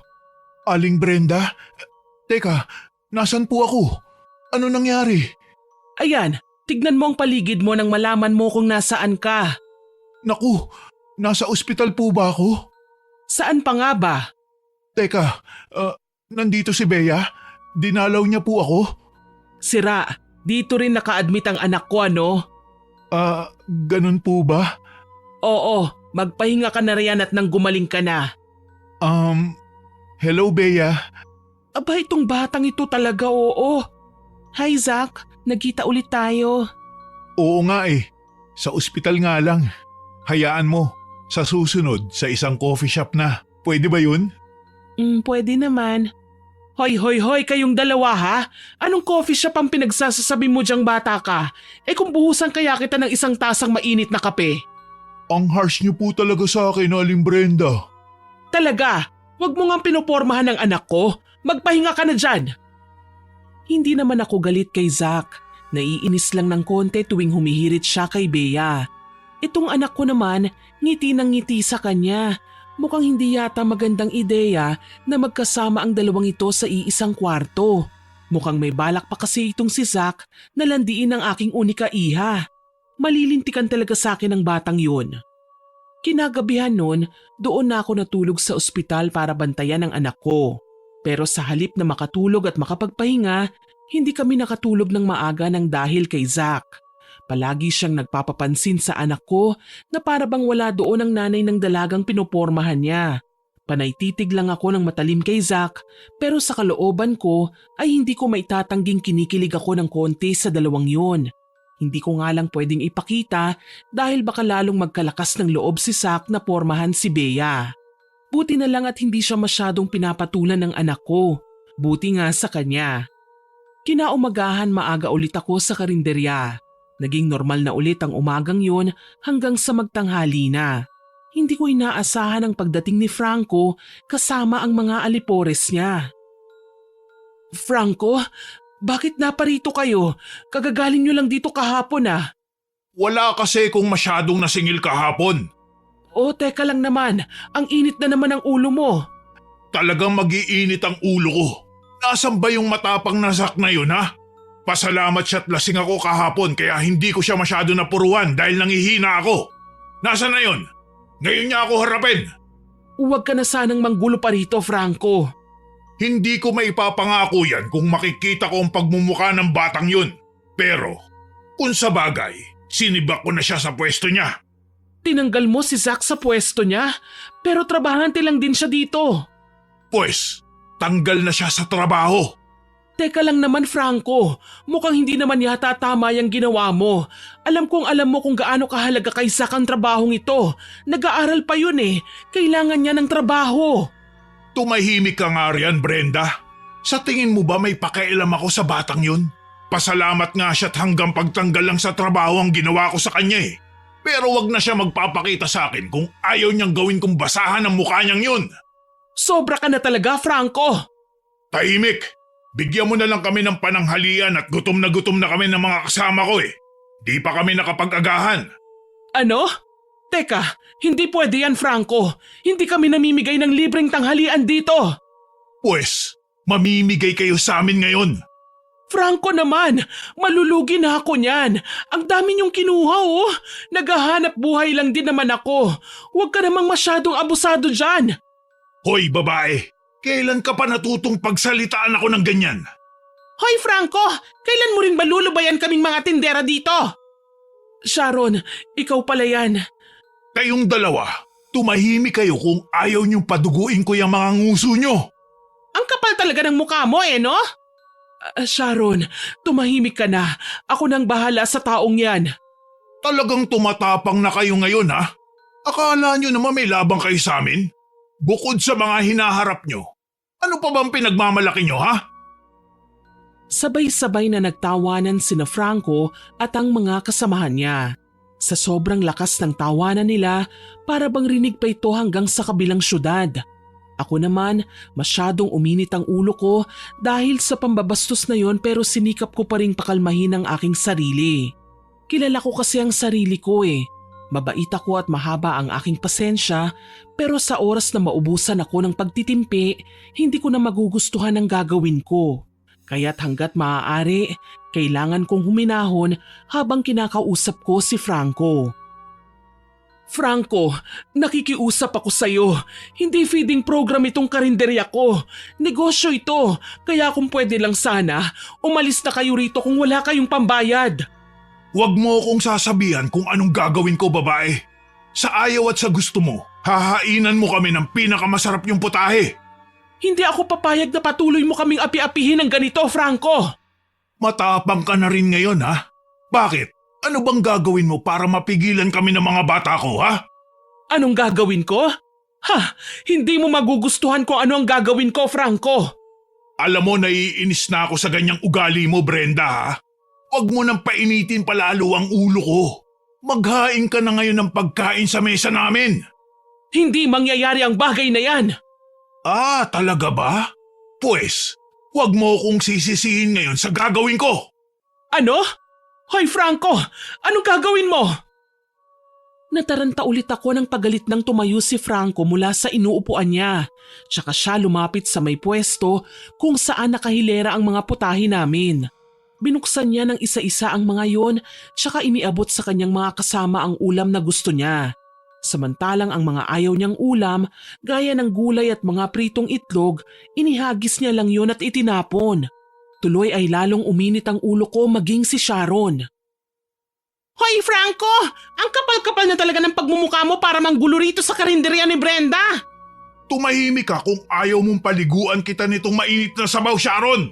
Aling Brenda? Teka, nasan po ako? Ano nangyari? Ayan, tignan mo ang paligid mo nang malaman mo kung nasaan ka. Naku, nasa ospital po ba ako? Saan pa nga ba? Teka, nandito si Bea? Dinalaw niya po ako? Sira, dito rin naka-admit ang anak ko ano? Ganun po ba? Oo, magpahinga ka na riyan at nang gumaling ka na. Hello Bea. Aba itong batang ito talaga oo. Hi Zack, nagkita ulit tayo. Oo nga eh, sa ospital nga lang. Hayaan mo, sa susunod sa isang coffee shop na. Pwede ba yun? Pwede naman. Hoy, kayong dalawa ha? Anong coffee shop ang pinagsasasabi mo diyang bata ka? Kung buhusan kaya kita ng isang tasang mainit na kape. Ang harsh niyo po talaga sa akin, Aling Brenda. Talaga? Huwag mo nga pinopormahan ng anak ko. Magpahinga ka na dyan. Hindi naman ako galit kay Zack. Naiinis lang ng konti tuwing humihirit siya kay Bea. Itong anak ko naman, ngiti ng ngiti sa kanya. Mukhang hindi yata magandang ideya na magkasama ang dalawang ito sa iisang kwarto. Mukhang may balak pa kasi itong si Zack na landiin ang aking unika iha. Malilintikan talaga sa akin ang batang yun. Kinagabihan nun, doon na ako natulog sa ospital para bantayan ang anak ko. Pero sa halip na makatulog at makapagpahinga, hindi kami nakatulog ng maaga ng dahil kay Zack. Palagi siyang nagpapapansin sa anak ko na para bang wala doon ang nanay ng dalagang pinopormahan niya. Panay titig lang ako ng matalim kay Zack pero sa kalooban ko ay hindi ko maitatangging kinikilig ako ng konti sa dalawang yun. Hindi ko nga lang pwedeng ipakita dahil baka lalong magkalakas ng loob si Zack na pormahan si Bea. Buti na lang at hindi siya masyadong pinapatulan ng anak ko. Buti nga sa kanya. Kinaumagahan maaga ulit ako sa karinderya. Naging normal na ulit ang umagang yun hanggang sa magtanghali na. Hindi ko inaasahan ang pagdating ni Franco kasama ang mga alipores niya. Franco, bakit naparito kayo? Kagagaling nyo lang dito kahapon ah. Wala kasi kung masyadong nasingil kahapon. O teka lang naman, ang init na naman ang ulo mo. Talagang mag-iinit ang ulo ko. Nasaan ba yung matapang na Zack na yun ha? Pasalamat siya't lasing ako kahapon kaya hindi ko siya masyado napuruan dahil nangihina ako. Nasaan na yun? Ngayon niya ako harapin. Huwag ka na sanang manggulo pa rito, Franco. Hindi ko maipapangako yan kung makikita ko ang pagmumukha ng batang yun. Pero kung sa bagay, sinibak ko na siya sa pwesto niya. Tinanggal mo si Zack sa pwesto niya, pero trabahante lang din siya dito. Pues, tanggal na siya sa trabaho. Teka lang naman Franco, mukhang hindi naman yata tama yung ginawa mo. Alam mo kung gaano kahalaga kay Zack ang trabahong ito. Nag-aaral pa yun eh, kailangan niya ng trabaho. Tumahimik ka nga riyan, Brenda. Sa tingin mo ba may pakialam ako sa batang yun? Pasalamat nga siya't hanggang pagtanggal lang sa trabaho ang ginawa ko sa kanya eh. Pero wag na siya magpapakita sa akin kung ayaw niyang gawin kong basahan ang mukha niyang yun. Sobra ka na talaga, Franco. Tahimik! Bigyan mo na lang kami ng pananghalian at gutom na kami ng mga kasama ko eh. Di pa kami nakapag-agahan. Ano? Teka, hindi pwede yan, Franco. Hindi kami namimigay ng libreng tanghalian dito. Pues, mamimigay kayo sa amin ngayon. Franco naman, malulugi na ako niyan. Ang dami niyong kinuha oh. Naghahanap buhay lang din naman ako. Huwag ka namang masyadong abusado dyan. Hoy babae, kailan ka pa natutong pagsalitaan ako ng ganyan? Hoy Franco, kailan mo rin malulubayan kaming mga tindera dito? Sharon, ikaw pala yan. Kayong dalawa, tumahimik kayo kung ayaw niyong paduguin ko yung mga nguso niyo. Ang kapal talaga ng mukha mo no? Sharon, tumahimik ka na. Ako nang bahala sa taong yan. Talagang tumatapang na kayo ngayon ha? Akala niyo naman may labang kayo sa amin? Bukod sa mga hinaharap niyo, ano pa bang pinagmamalaki niyo ha? Sabay-sabay na nagtawanan sina Franco at ang mga kasamahan niya. Sa sobrang lakas ng tawanan nila, para bang rinig pa ito hanggang sa kabilang syudad. Ako naman, masyadong uminit ang ulo ko dahil sa pambabastos na yon pero sinikap ko pa rin pakalmahin ang aking sarili. Kilala ko kasi ang sarili ko eh. Mabait ako at mahaba ang aking pasensya pero sa oras na maubusan ako ng pagtitimpi, hindi ko na magugustuhan ang gagawin ko. Kaya't hanggat maaari, kailangan kong huminahon habang kinakausap ko si Franco. Franco, nakikiusap ako sa'yo. Hindi feeding program itong karinderya ko. Negosyo ito, kaya kung pwede lang sana, umalis na kayo rito kung wala kayong pambayad. Huwag mo akong sasabihan kung anong gagawin ko babae. Sa ayaw at sa gusto mo, hahainan mo kami ng pinakamasarap yung putahe. Hindi ako papayag na patuloy mo kaming api-apihin ng ganito, Franco. Matapang ka na rin ngayon ha? Bakit? Ano bang gagawin mo para mapigilan kami ng mga bata ko ha? Anong gagawin ko? Ha, hindi mo magugustuhan kung ano ang gagawin ko, Franco. Alam mo naiinis na ako sa ganyang ugali mo, Brenda ha? Huwag mo nang painitin palalo ang ulo ko. Maghain ka na ngayon ng pagkain sa mesa namin. Hindi mangyayari ang bagay na yan. Ah, talaga ba? Pues, huwag mo akong sisisihin ngayon sa gagawin ko. Ano? Hoy Franco, anong gagawin mo? Nataranta ulit ako ng pagalit nang tumayo si Franco mula sa inuupuan niya. Tsaka siya lumapit sa may pwesto kung saan nakahilera ang mga putahe namin. Binuksan niya ng isa-isa ang mga yon tsaka iniabot sa kanyang mga kasama ang ulam na gusto niya. Samantalang ang mga ayaw niyang ulam, gaya ng gulay at mga pritong itlog, inihagis niya lang yon at itinapon. Tuloy ay lalong uminit ang ulo ko maging si Sharon. Hoy Franco! Ang kapal-kapal na talaga ng pagmumukha mo para manggulo rito sa karinderya ni Brenda! Tumahimik ka kung ayaw mong paliguan kita nitong mainit na sabaw, Sharon!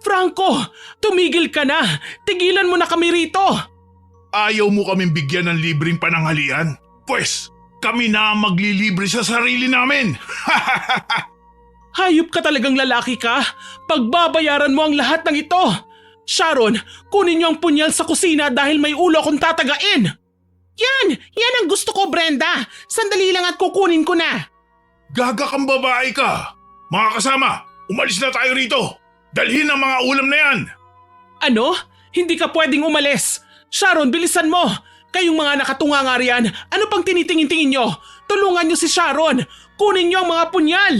Franco! Tumigil ka na! Tigilan mo na kami rito! Ayaw mo kaming bigyan ng libreng pananghalian? Pues, kami na ang maglilibre sa sarili namin! Hayop ka talagang lalaki ka! Pagbabayaran mo ang lahat ng ito! Sharon, kunin niyo ang punyal sa kusina dahil may ulo akong tatagain! Yan ang gusto ko, Brenda! Sandali lang at kukunin ko na! Gaga kang babae ka! Mga kasama, umalis na tayo rito! Dalhin ang mga ulam na yan! Ano? Hindi ka pwedeng umalis! Sharon, bilisan mo! Kayong mga nakatunga nga riyan, ano pang tinitingin-tingin nyo? Tulungan nyo si Sharon! Kunin nyo ang mga punyal!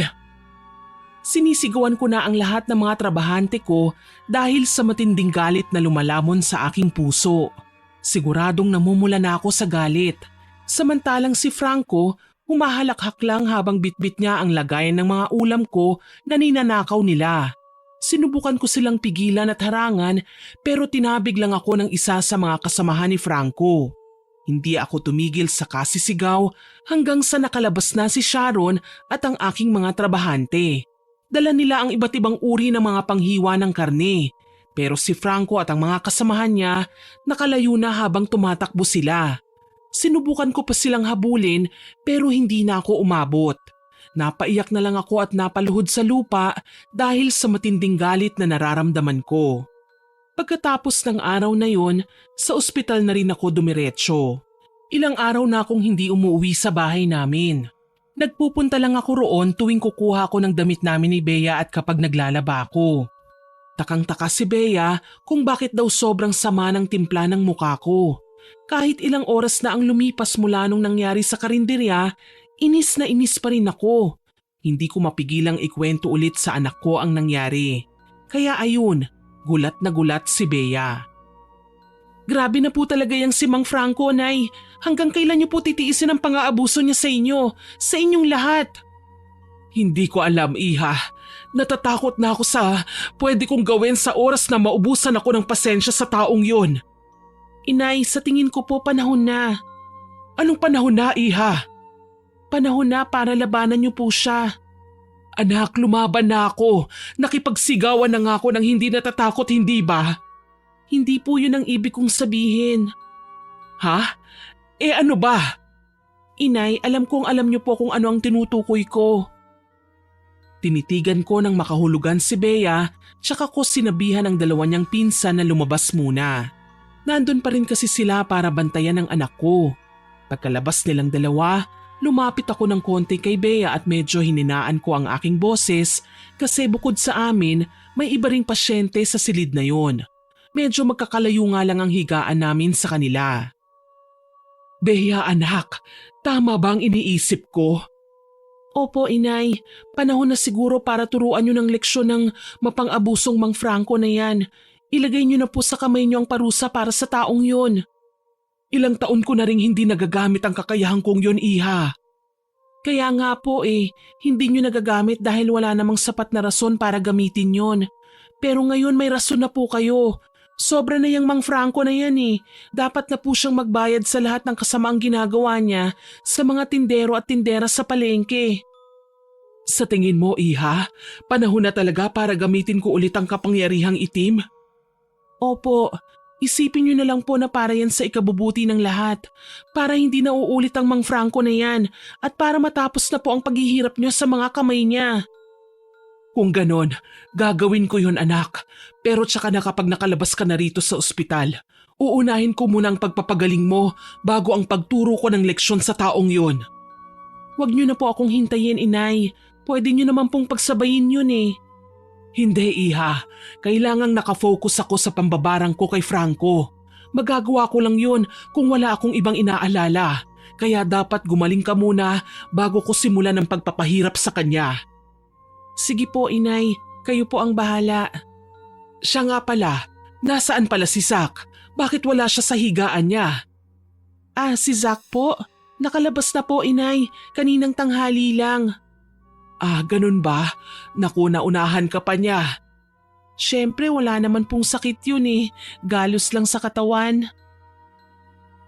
Sinisigawan ko na ang lahat ng mga trabahante ko dahil sa matinding galit na lumalamon sa aking puso. Siguradong namumula na ako sa galit. Samantalang si Franco, humahalakhak lang habang bitbit niya ang lagayan ng mga ulam ko na ninanakaw nila. Sinubukan ko silang pigilan at harangan pero tinabig lang ako ng isa sa mga kasamahan ni Franco. Hindi ako tumigil sa kasisigaw hanggang sa nakalabas na si Sharon at ang aking mga trabahante. Dala nila ang iba't ibang uri ng mga panghiwa ng karne. Pero si Franco at ang mga kasamahan niya nakalayo na habang tumatakbo sila. Sinubukan ko pa silang habulin pero hindi na ako umabot. Napaiyak na lang ako at napaluhod sa lupa dahil sa matinding galit na nararamdaman ko. Pagkatapos ng araw na yon, sa ospital na rin ako dumiretso. Ilang araw na akong hindi umuwi sa bahay namin. Nagpupunta lang ako roon tuwing kukuha ko ng damit namin ni Bea at kapag naglalaba ako. Takang-taka si Bea kung bakit daw sobrang sama ng timpla ng mukha ko. Kahit ilang oras na ang lumipas mula nung nangyari sa karinderya, inis na inis pa rin ako. Hindi ko mapigilang ikwento ulit sa anak ko ang nangyari. Kaya ayun, gulat na gulat si Bea. Grabe na po talaga yung si Mang Franco, Nay. Hanggang kailan niyo po titiisin ang pang-aabuso niya sa inyo, sa inyong lahat? Hindi ko alam, Iha. Natatakot na ako sa pwede kong gawin sa oras na maubusan ako ng pasensya sa taong yun. Inay, sa tingin ko po panahon na. Anong panahon na, Iha? Panahon na para labanan niyo po siya. Anak, lumaban na ako. Nakipagsigawan na nga ako ng hindi natatakot, hindi ba? Hindi po yun ang ibig kong sabihin. Ha? Ano ba? Inay, alam kong alam niyo po kung ano ang tinutukoy ko. Tinitigan ko ng makahulugan si Bea, tsaka ko sinabihan ang dalawa niyang pinsan na lumabas muna. Nandun pa rin kasi sila para bantayan ang anak ko. Pagkalabas nilang dalawa, lumapit ako ng konti kay Bea at medyo hininaan ko ang aking boses kasi bukod sa amin, may iba ring pasyente sa silid na yon. Medyo magkakalayo nga lang ang higaan namin sa kanila. Bea anak, tama ba ang iniisip ko? Opo inay, panahon na siguro para turuan nyo ng leksyon ng mapang-abusong Mang Franco na yan. Ilagay nyo na po sa kamay nyo ang parusa para sa taong yon. Ilang taon ko na ring hindi nagagamit ang kakayahan kong yon, Iha. Kaya nga po hindi nyo nagagamit dahil wala namang sapat na rason para gamitin yon. Pero ngayon may rason na po kayo. Sobra na yung Mang Franco na yan Dapat na po siyang magbayad sa lahat ng kasamaang ginagawa niya sa mga tindero at tindera sa palengke. Sa tingin mo, Iha, panahon na talaga para gamitin ko ulit ang kapangyarihang itim? Opo, isipin niyo na lang po na para yan sa ikabubuti ng lahat. Para hindi na uulit ang Mang Franco na yan at para matapos na po ang paghihirap niyo sa mga kamay niya. Kung ganon, gagawin ko yun anak. Pero tsaka na kapag nakalabas ka na rito sa ospital, uunahin ko muna ang pagpapagaling mo bago ang pagturo ko ng leksyon sa taong yun. Huwag niyo na po akong hintayin, inay. Pwede niyo naman pong pagsabayin yun Hindi, Iha. Kailangang nakafocus ako sa pambabarang ko kay Franco. Magagawa ko lang yun kung wala akong ibang inaalala. Kaya dapat gumaling ka muna bago ko simulan ang pagpapahirap sa kanya. Sige po, inay. Kayo po ang bahala. Siya nga pala. Nasaan pala si Zach? Bakit wala siya sa higaan niya? Si Zach po. Nakalabas na po, inay. Kaninang tanghali lang. Ganun ba? Naku, naunahan ka pa niya. Siyempre, wala naman pong sakit yun Galos lang sa katawan.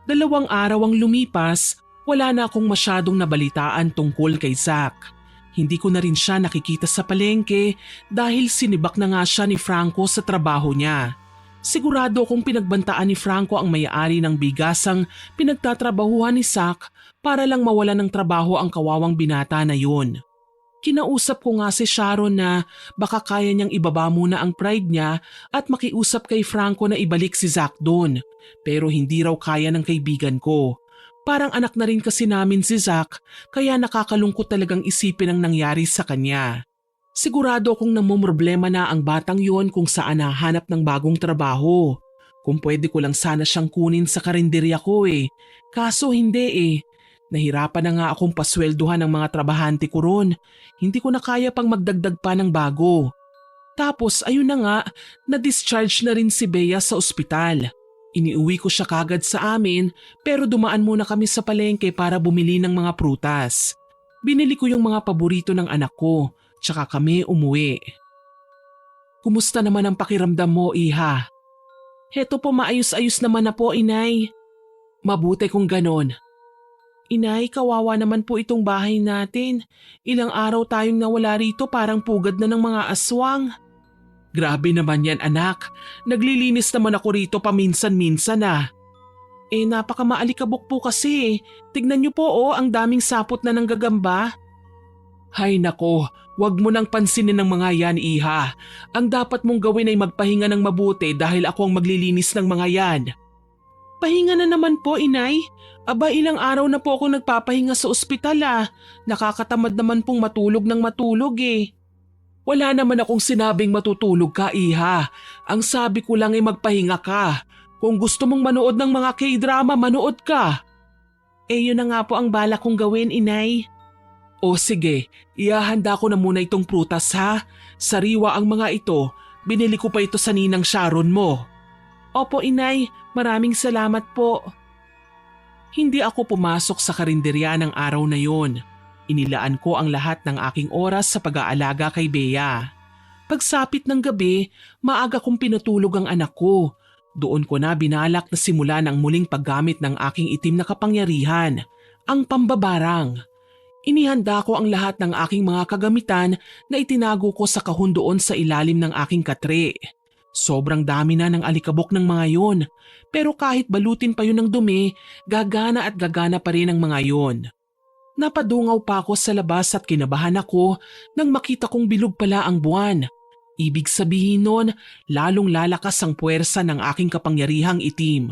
2 araw ang lumipas, wala na akong masyadong nabalitaan tungkol kay Zach. Hindi ko na rin siya nakikita sa palengke dahil sinibak na nga siya ni Franco sa trabaho niya. Sigurado akong pinagbantaan ni Franco ang may-ari ng bigasang pinagtatrabahuhan ni Zach para lang mawalan ng trabaho ang kawawang binata na yun. Kinausap ko nga si Sharon na baka kaya niyang ibaba muna ang pride niya at makiusap kay Franco na ibalik si Zach doon. Pero hindi raw kaya ng kaibigan ko. Parang anak na rin kasi namin si Zach kaya nakakalungkot talagang isipin ang nangyari sa kanya. Sigurado akong namumroblema na ang batang yon kung saan nahanap ng bagong trabaho. Kung pwede ko lang sana siyang kunin sa karinderya ko Kaso hindi Nahirapan na nga akong paswelduhan ng mga trabahante ko ron. Hindi ko na kaya pang magdagdag pa ng bago. Tapos ayun na nga, na-discharge na rin si Bea sa ospital. Iniuwi ko siya kagad sa amin pero dumaan muna kami sa palengke para bumili ng mga prutas. Binili ko yung mga paborito ng anak ko, tsaka kami umuwi. Kumusta naman ang pakiramdam mo, Iha? Heto po maayos-ayos naman na po, Inay. Mabuti kung ganon. Inay, kawawa naman po itong bahay natin. Ilang araw tayong nawala rito parang pugad na ng mga aswang. Grabe naman yan anak. Naglilinis naman ako rito paminsan-minsan napakamaalikabok po kasi Tignan niyo po ang daming sapot na ng gagamba. Hay nako, wag mo nang pansinin ng mga yan, Iha. Ang dapat mong gawin ay magpahinga ng mabuti dahil ako ang maglilinis ng mga yan. Pahinga na naman po, Inay. Aba, ilang araw na po ako nagpapahinga sa ospital Nakakatamad naman pong matulog ng matulog Wala naman akong sinabing matutulog ka, Iha. Ang sabi ko lang ay magpahinga ka. Kung gusto mong manood ng mga K-drama, manood ka. Yun na nga po ang balak kong gawin, Inay. O sige, ihahanda ko na muna itong prutas Sariwa ang mga ito. Binili ko pa ito sa ninang Sharon mo. Opo, Inay. Maraming salamat po. Hindi ako pumasok sa karinderya ng araw na yon. Inilaan ko ang lahat ng aking oras sa pag-aalaga kay Bea. Pagsapit ng gabi, maaga kong pinatulog ang anak ko. Doon ko na binalak na simulan ang muling paggamit ng aking itim na kapangyarihan, ang pambabarang. Inihanda ko ang lahat ng aking mga kagamitan na itinago ko sa kahon doon sa ilalim ng aking katre. Sobrang dami na ng alikabok ng mga yon, pero kahit balutin pa yun ng dumi, gagana at gagana pa rin ang mga yon. Napadungaw pa ako sa labas at kinabahan ako nang makita kong bilog pala ang buwan. Ibig sabihin nun, lalong lalakas ang puwersa ng aking kapangyarihang itim.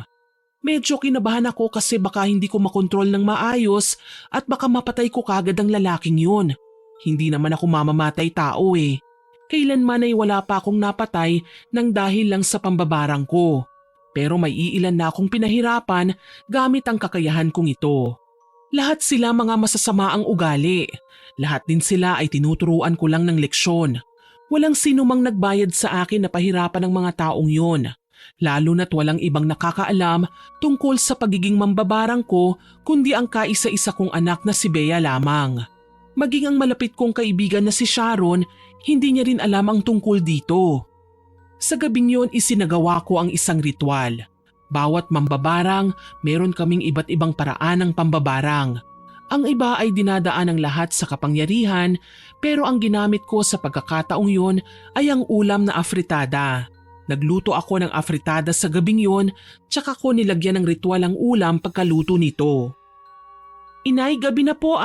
Medyo kinabahan ako kasi baka hindi ko makontrol ng maayos at baka mapatay ko kagad ang lalaking yun. Hindi naman ako mamamatay tao Kailanman ay wala pa akong napatay nang dahil lang sa pambabarang ko. Pero may iilan na akong pinahirapan gamit ang kakayahan kong ito. Lahat sila mga masasama ang ugali. Lahat din sila ay tinuturuan ko lang ng leksyon. Walang sino mang nagbayad sa akin na pahirapan ng mga taong yon. Lalo na't walang ibang nakakaalam tungkol sa pagiging mambabarang ko kundi ang kaisa-isa kong anak na si Bea lamang. Maging ang malapit kong kaibigan na si Sharon, hindi niya rin alam ang tungkol dito. Sa gabing yon isinagawa ko ang isang ritual. Bawat mambabarang, meron kaming iba't ibang paraan ng pambabarang. Ang iba ay dinadaan ang lahat sa kapangyarihan pero ang ginamit ko sa pagkakataong yon ay ang ulam na afritada. Nagluto ako ng afritada sa gabing yon tsaka ko nilagyan ng ritual ang ulam pagkaluto nito. Inay, gabi na po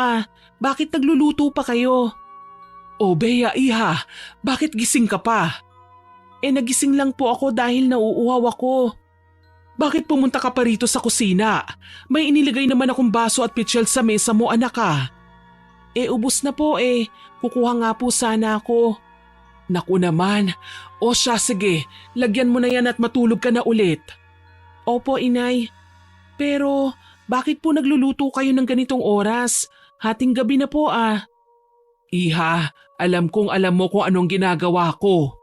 Bakit nagluluto pa kayo? O Bea, Iha, bakit gising ka pa? Nagising lang po ako dahil nauuhaw ako. Bakit pumunta ka pa rito sa kusina? May inilagay naman akong baso at pitsyel sa mesa mo, anak ubos na po Kukuha nga po sana ako. Naku naman. O siya, sige. Lagyan mo na yan at matulog ka na ulit. Opo, Inay. Pero bakit po nagluluto kayo ng ganitong oras? Hating gabi na po Iha, alam kong alam mo kung anong ginagawa ko.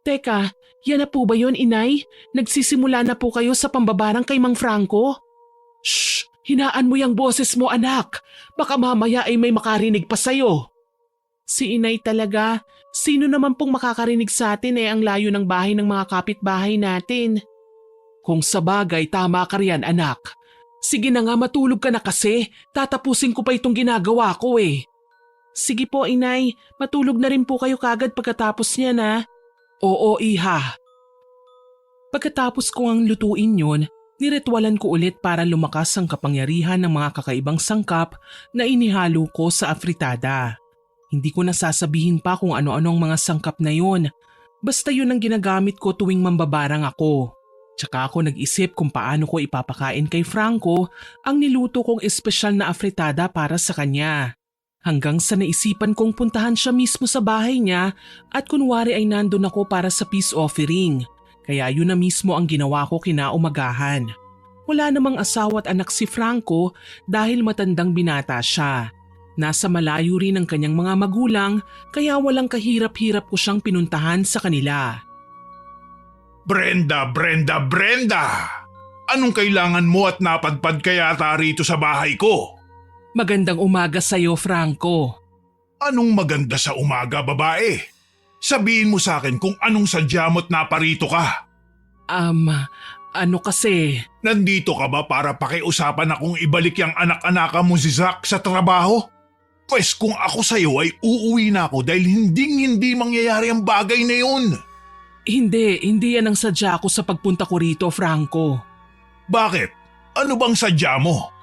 Teka, yan na po ba yun, Inay? Nagsisimula na po kayo sa pambabarang kay Mang Franco? Shh! Hinaan mo yung boses mo, anak. Baka mamaya ay may makarinig pa sa'yo. Si Inay talaga. Sino naman pong makakarinig sa atin ang layo ng bahay ng mga kapitbahay natin? Kung sabagay, tama ka riyan, anak. Sige na nga, matulog ka na kasi. Tatapusin ko pa itong ginagawa ko Sige po, Inay. Matulog na rin po kayo kagad pagkatapos niya na. Oo, Iha. Pagkatapos ko ang lutuin yon, niretwalan ko ulit para lumakas ang kapangyarihan ng mga kakaibang sangkap na inihalo ko sa afritada. Hindi ko nasasabihin pa kung ano-ano ang mga sangkap na yun. Basta yun ang ginagamit ko tuwing mambabarang ako. Tsaka ako nag-isip kung paano ko ipapakain kay Franco ang niluto kong espesyal na afritada para sa kanya. Hanggang sa naisipan kong puntahan siya mismo sa bahay niya at kunwari ay nandun ako para sa peace offering. Kaya yun na mismo ang ginawa ko kinaumagahan. Wala namang asawa at anak si Franco dahil matandang binata siya. Nasa malayo rin ang kanyang mga magulang kaya walang kahirap-hirap ko siyang pinuntahan sa kanila. Brenda! Anong kailangan mo at napadpad ka yata rito sa bahay ko? Magandang umaga sa iyo, Franco. Anong maganda sa umaga, babae? Sabihin mo sa akin kung anong sadya mo't naparito ka. Ano kasi? Nandito ka ba para pakiusapan akong ibalik yung anak-anaka mo si Zach sa trabaho? Pwes kung ako sa'yo ay uuwi na ako dahil hindi mangyayari ang bagay na yun. Hindi yan ang sadya ko sa pagpunta ko rito, Franco. Bakit? Ano bang sadya mo?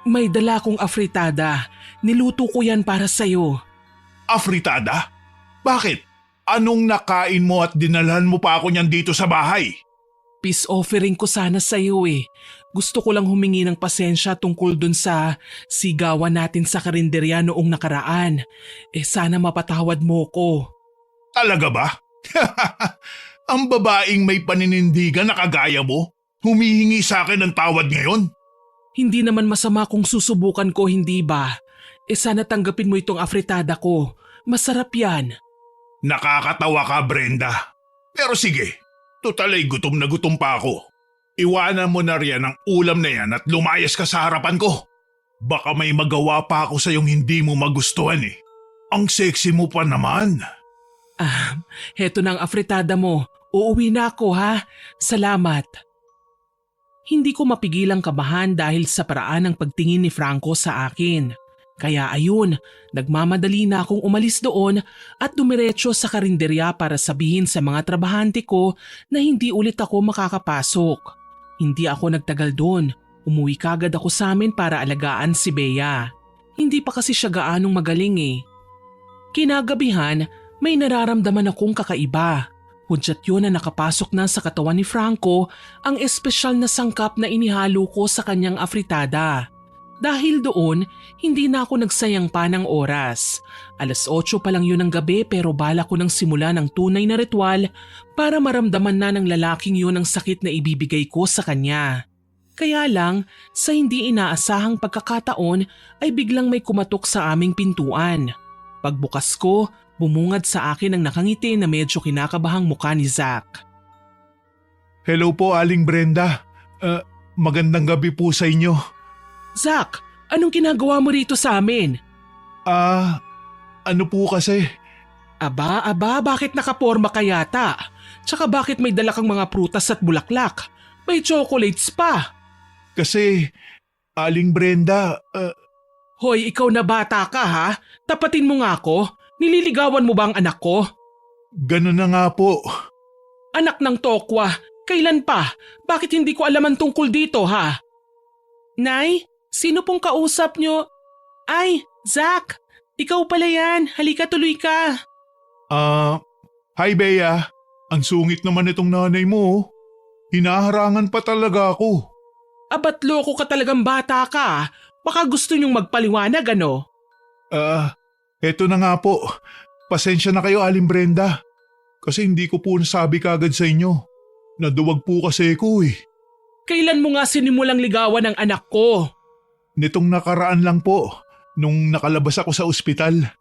May dala kong afritada. Niluto ko yan para sa'yo. Afritada? Bakit? Anong nakain mo at dinalhan mo pa ako niyan dito sa bahay? Peace offering ko sana sa'yo eh. Gusto ko lang humingi ng pasensya tungkol dun sa sigawan natin sa karinderya noong nakaraan. Sana mapatawad mo ko. Talaga ba? Ang babaeng may paninindigan na kagaya mo, humihingi sa akin ng tawad ngayon? Hindi naman masama kung susubukan ko, hindi ba? Sana tanggapin mo itong afritada ko. Masarap yan. Nakakatawa ka, Brenda. Pero sige, total ay gutom na gutom pa ako. Iwanan mo na riyan ang ulam na yan at lumayas ka sa harapan ko. Baka may magawa pa ako sa iyong hindi mo magustuhan eh. Ang sexy mo pa naman. Heto na ang afritada mo. Uuwi na ako ha. Salamat. Hindi ko mapigilang kabahan dahil sa paraan ng pagtingin ni Franco sa akin. Kaya ayun, nagmamadali na akong umalis doon at dumiretso sa karinderya para sabihin sa mga trabahante ko na hindi ulit ako makakapasok. Hindi ako nagtagal doon. Umuwi kagad ako sa amin para alagaan si Bea. Hindi pa kasi siya gaanong magaling eh. Kinagabihan, may nararamdaman akong kakaiba. Hudyat yun na nakapasok na sa katawan ni Franco ang espesyal na sangkap na inihalo ko sa kanyang afritada. Dahil doon, hindi na ako nagsayang pa ng oras. 8:00 pa lang yun ng gabi pero bala ko nang simula ng tunay na ritual para maramdaman na ng lalaking yun ang sakit na ibibigay ko sa kanya. Kaya lang, sa hindi inaasahang pagkakataon ay biglang may kumatok sa aming pintuan. Pagbukas ko, bumungad sa akin ang nakangiti na medyo kinakabahang mukha ni Zach. Hello po, Aling Brenda. Magandang gabi po sa inyo. Zach, anong ginagawa mo rito sa amin? Ano po kasi? Aba, bakit nakaporma ka yata? Tsaka bakit may dala kang mga prutas at bulaklak? May chocolates pa. Kasi, Aling Brenda, Hoy, ikaw na bata ka ha? Tapatin mo nga ako. Nililigawan mo ba ang anak ko? Ganun na nga po. Anak ng tokwa, kailan pa? Bakit hindi ko alam ang tungkol dito ha? Nay, sino pong kausap nyo? Ay, Zach, ikaw pala yan. Halika, tuloy ka. Hi Bea. Ang sungit naman itong nanay mo. Hinaharangan pa talaga ako. Abat loko ka talagang bata ka. Baka gusto nyong magpaliwanag ano? Eto na nga po. Pasensya na kayo, Aling Brenda. Kasi hindi ko po nasabi kagad sa inyo. Naduwag po kasi ko eh. Kailan mo nga sinimulang ligawan ang anak ko? Nitong nakaraan lang po, nung nakalabas ako sa ospital.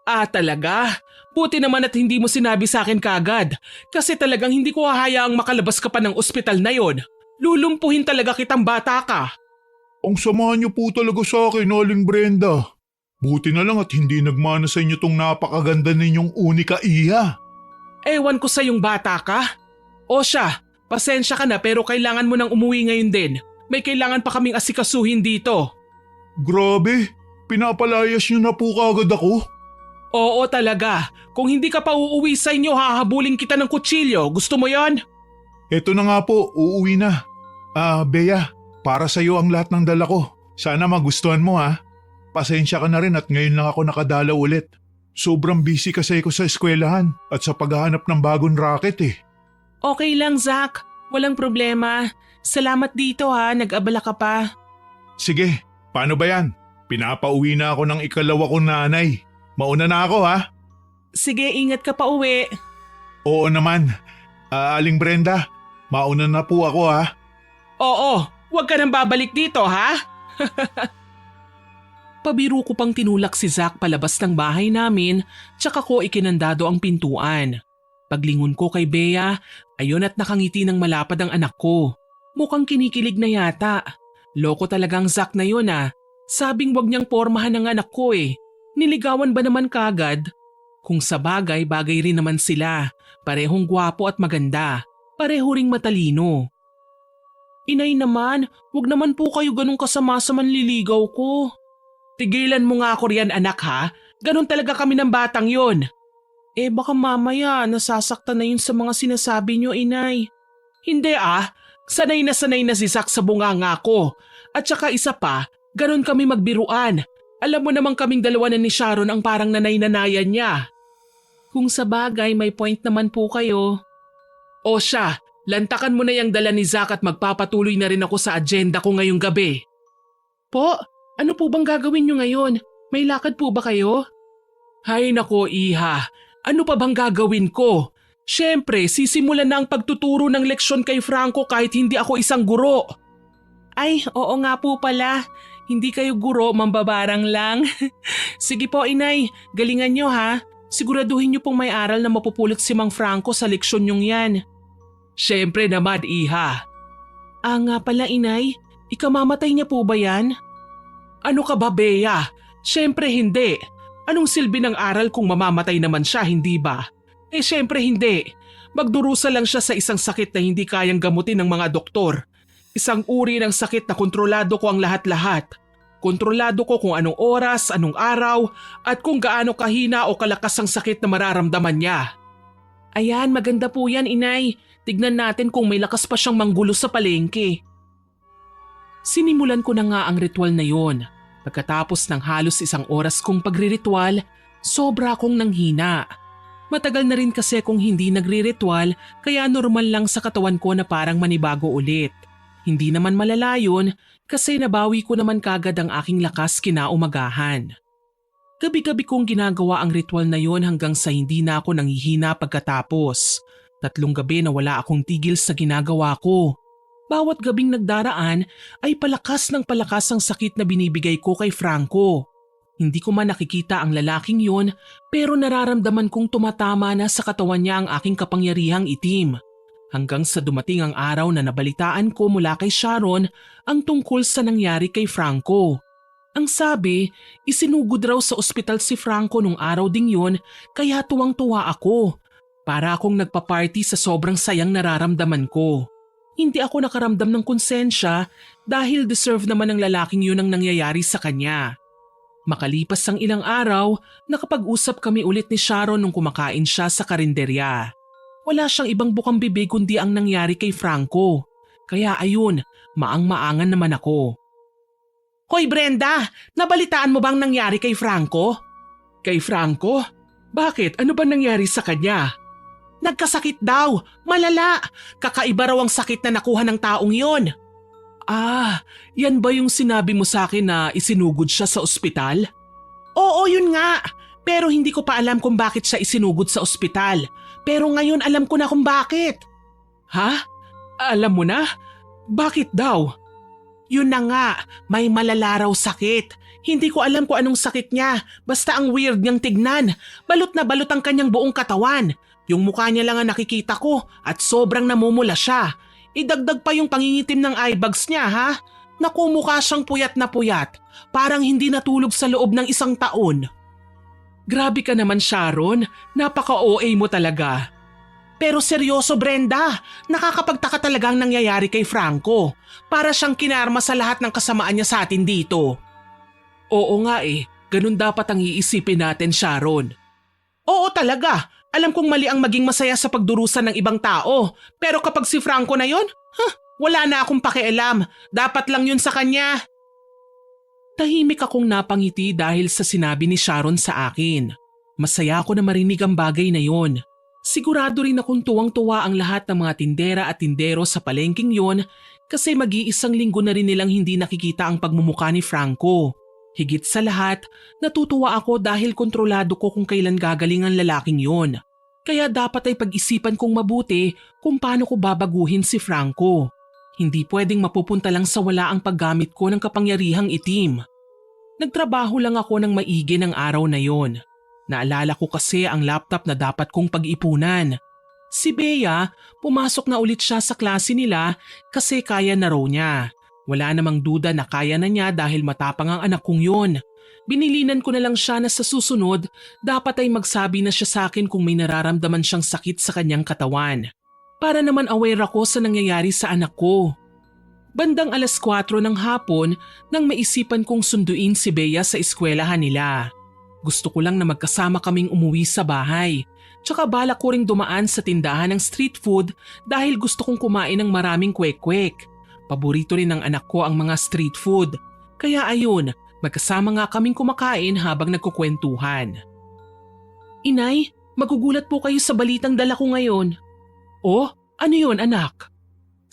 Talaga? Buti naman at hindi mo sinabi sa akin kagad. Kasi talagang hindi ko hahayaang makalabas ka pa ng ospital na yon. Lulumpuhin talaga kitang bata ka. Ang sama niyo po talaga sa akin, Aling Brenda. Buti na lang at hindi nagmana sa inyo tong napakaganda ninyong unika iya. Ewan ko sa yung bata ka. O siya, pasensya ka na pero kailangan mo nang umuwi ngayon din. May kailangan pa kaming asikasuhin dito. Grabe, pinapalayas niyo na po kagad ako. Oo talaga. Kung hindi ka pa uuwi sa inyo, hahabulin kita ng kutsilyo. Gusto mo yon? Eto na nga po, uuwi na. Bea, para sa iyo ang lahat ng dala ko. Sana magustuhan mo ha. Pasensya ka na rin at ngayon lang ako nakadalaw ulit. Sobrang busy kasi ako sa eskwelahan at sa paghahanap ng bagong racket eh. Okay lang, Zach. Walang problema. Salamat dito ha, nag-abala ka pa. Sige, paano ba yan? Pinapauwi na ako ng ikalawa kong nanay. Mauna na ako ha? Sige, ingat ka pa uwi. Oo naman. Aling Brenda, mauna na po ako ha? Oo, huwag ka nang babalik dito ha. Pabiro ko pang tinulak si Zach palabas ng bahay namin tsaka ko ikinandado ang pintuan. Paglingon ko kay Bea, ayun at nakangiti ng malapad ang anak ko. Mukhang kinikilig na yata. Loko talagang Zach na yun ah. Sabing wag niyang pormahan ng anak ko eh. Niligawan ba naman kagad? Kung sa bagay, bagay rin naman sila. Parehong gwapo at maganda. Pareho ring matalino. Inay naman, wag naman po kayo ganun kasama sa manliligaw ko. Tigilan mo nga ako riyan anak ha. Ganun talaga kami ng batang yon. Eh baka mamaya nasasaktan na yun sa mga sinasabi niyo inay. Hindi ah, sanay na si Zach sa bunganga ko. At saka isa pa, ganun kami magbiruan. Alam mo namang kaming dalawa na ni Sharon ang parang nanay-nanayan niya. Kung sa bagay may point naman po kayo. O siya, lantakan mo na yung dala ni Zach at magpapatuloy na rin ako sa agenda ko ngayong gabi. Po, ano po bang gagawin niyo ngayon? May lakad po ba kayo? Hay nako iha, ano pa bang gagawin ko? Siyempre, sisimulan na ang pagtuturo ng leksyon kay Franco kahit hindi ako isang guro. Ay, oo nga po pala. Hindi kayo guro, mambabarang lang. Sige po inay, galingan niyo ha. Siguraduhin niyo pong may aral na mapupulot si Mang Franco sa leksyon niyong yan. Siyempre naman iha. Ah nga pala inay, ikamamatay niya po ba yan? Ano ka ba Bea? Siyempre hindi. Anong silbi ng aral kung mamamatay naman siya, hindi ba? Eh siyempre hindi. Magdurusa lang siya sa isang sakit na hindi kayang gamutin ng mga doktor. Isang uri ng sakit na kontrolado ko ang lahat-lahat. Kontrolado ko kung anong oras, anong araw, at kung gaano kahina o kalakas ang sakit na mararamdaman niya. Ayan, maganda po yan inay. Tignan natin kung may lakas pa siyang manggulo sa palengke. Sinimulan ko na nga ang ritual na yon. Pagkatapos ng halos isang oras kong pagriritual, sobra akong nanghina. Matagal na rin kasi kung hindi nagriritual kaya normal lang sa katawan ko na parang manibago ulit. Hindi naman malala yun kasi nabawi ko naman kagad ang aking lakas kinaumagahan. Gabi-gabi kong ginagawa ang ritual na yon hanggang sa hindi na ako nanghihina pagkatapos. 3 gabi na wala akong tigil sa ginagawa ko. Bawat gabing nagdaraan ay palakas ng palakas ang sakit na binibigay ko kay Franco. Hindi ko man nakikita ang lalaking yon pero nararamdaman kong tumatama na sa katawan niya ang aking kapangyarihang itim. Hanggang sa dumating ang araw na nabalitaan ko mula kay Sharon ang tungkol sa nangyari kay Franco. Ang sabi, isinugod raw sa ospital si Franco nung araw ding yon kaya tuwang-tuwa ako. Para akong nagpa-party sa sobrang sayang nararamdaman ko. Hindi ako nakaramdam ng konsensya dahil deserve naman ng lalaking yun ang nangyayari sa kanya. Makalipas ang ilang araw, nakapag-usap kami ulit ni Sharon nung kumakain siya sa karinderya. Wala siyang ibang bukang bibig kundi ang nangyari kay Franco. Kaya ayun, maang-maangan naman ako. Hoy Brenda, nabalitaan mo bang nangyari kay Franco? Kay Franco? Bakit? Ano ba nangyari sa kanya? Nagkasakit daw, malala. Kakaiba raw ang sakit na nakuha ng taong yon. Ah, yan ba yung sinabi mo sa akin na isinugod siya sa ospital? Oo, yun nga. Pero hindi ko pa alam kung bakit siya isinugod sa ospital. Pero ngayon alam ko na kung bakit. Ha? Alam mo na? Bakit daw? Yun na nga, may malala raw sakit. Hindi ko alam kung anong sakit niya. Basta ang weird niyang tignan. Balot na balot ang kanyang buong katawan. Yung mukha niya lang ang nakikita ko at sobrang namumula siya. Idagdag pa yung pangingitim ng eye bags niya ha. Naku, mukha siyang puyat na puyat. Parang hindi natulog sa loob ng 1 taon. Grabe ka naman Sharon, napaka-OA mo talaga. Pero seryoso Brenda, nakakapagtaka talaga ang nangyayari kay Franco. Para siyang kinarma sa lahat ng kasamaan niya sa atin dito. Oo nga ganun dapat ang iisipin natin Sharon. Oo talaga. Alam kong mali ang maging masaya sa pagdurusan ng ibang tao. Pero kapag si Franco na yon, wala na akong pakialam. Dapat lang yun sa kanya. Tahimik akong napangiti dahil sa sinabi ni Sharon sa akin. Masaya ako na marinig ang bagay na yon. Sigurado rin akong tuwang-tuwa ang lahat ng mga tindera at tindero sa palengking yon kasi mag-iisang linggo na rin nilang hindi nakikita ang pagmumukha ni Franco. Higit sa lahat, natutuwa ako dahil kontrolado ko kung kailan gagaling ang lalaking yon. Kaya dapat ay pag-isipan kong mabuti kung paano ko babaguhin si Franco. Hindi pwedeng mapupunta lang sa wala ang paggamit ko ng kapangyarihang itim. Nagtrabaho lang ako ng maigi ng araw na yon. Naalala ko kasi ang laptop na dapat kong pag-ipunan. Si Bea, pumasok na ulit siya sa klase nila kasi kaya na raw niya. Wala namang duda na kaya na niya dahil matapang ang anak kong yun. Binilinan ko na lang siya na sa susunod, dapat ay magsabi na siya sa akin kung may nararamdaman siyang sakit sa kanyang katawan. Para naman aware ako sa nangyayari sa anak ko. Bandang 4:00 ng hapon nang maisipan kong sunduin si Bea sa eskwelahan nila. Gusto ko lang na magkasama kaming umuwi sa bahay. Tsaka balak ko ring dumaan sa tindahan ng street food dahil gusto kong kumain ng maraming kwek-kwek. Paborito rin ng anak ko ang mga street food. Kaya ayun, magkasama nga kaming kumakain habang nagkukwentuhan. Inay, magugulat po kayo sa balitang dala ko ngayon. Oh, ano yun anak?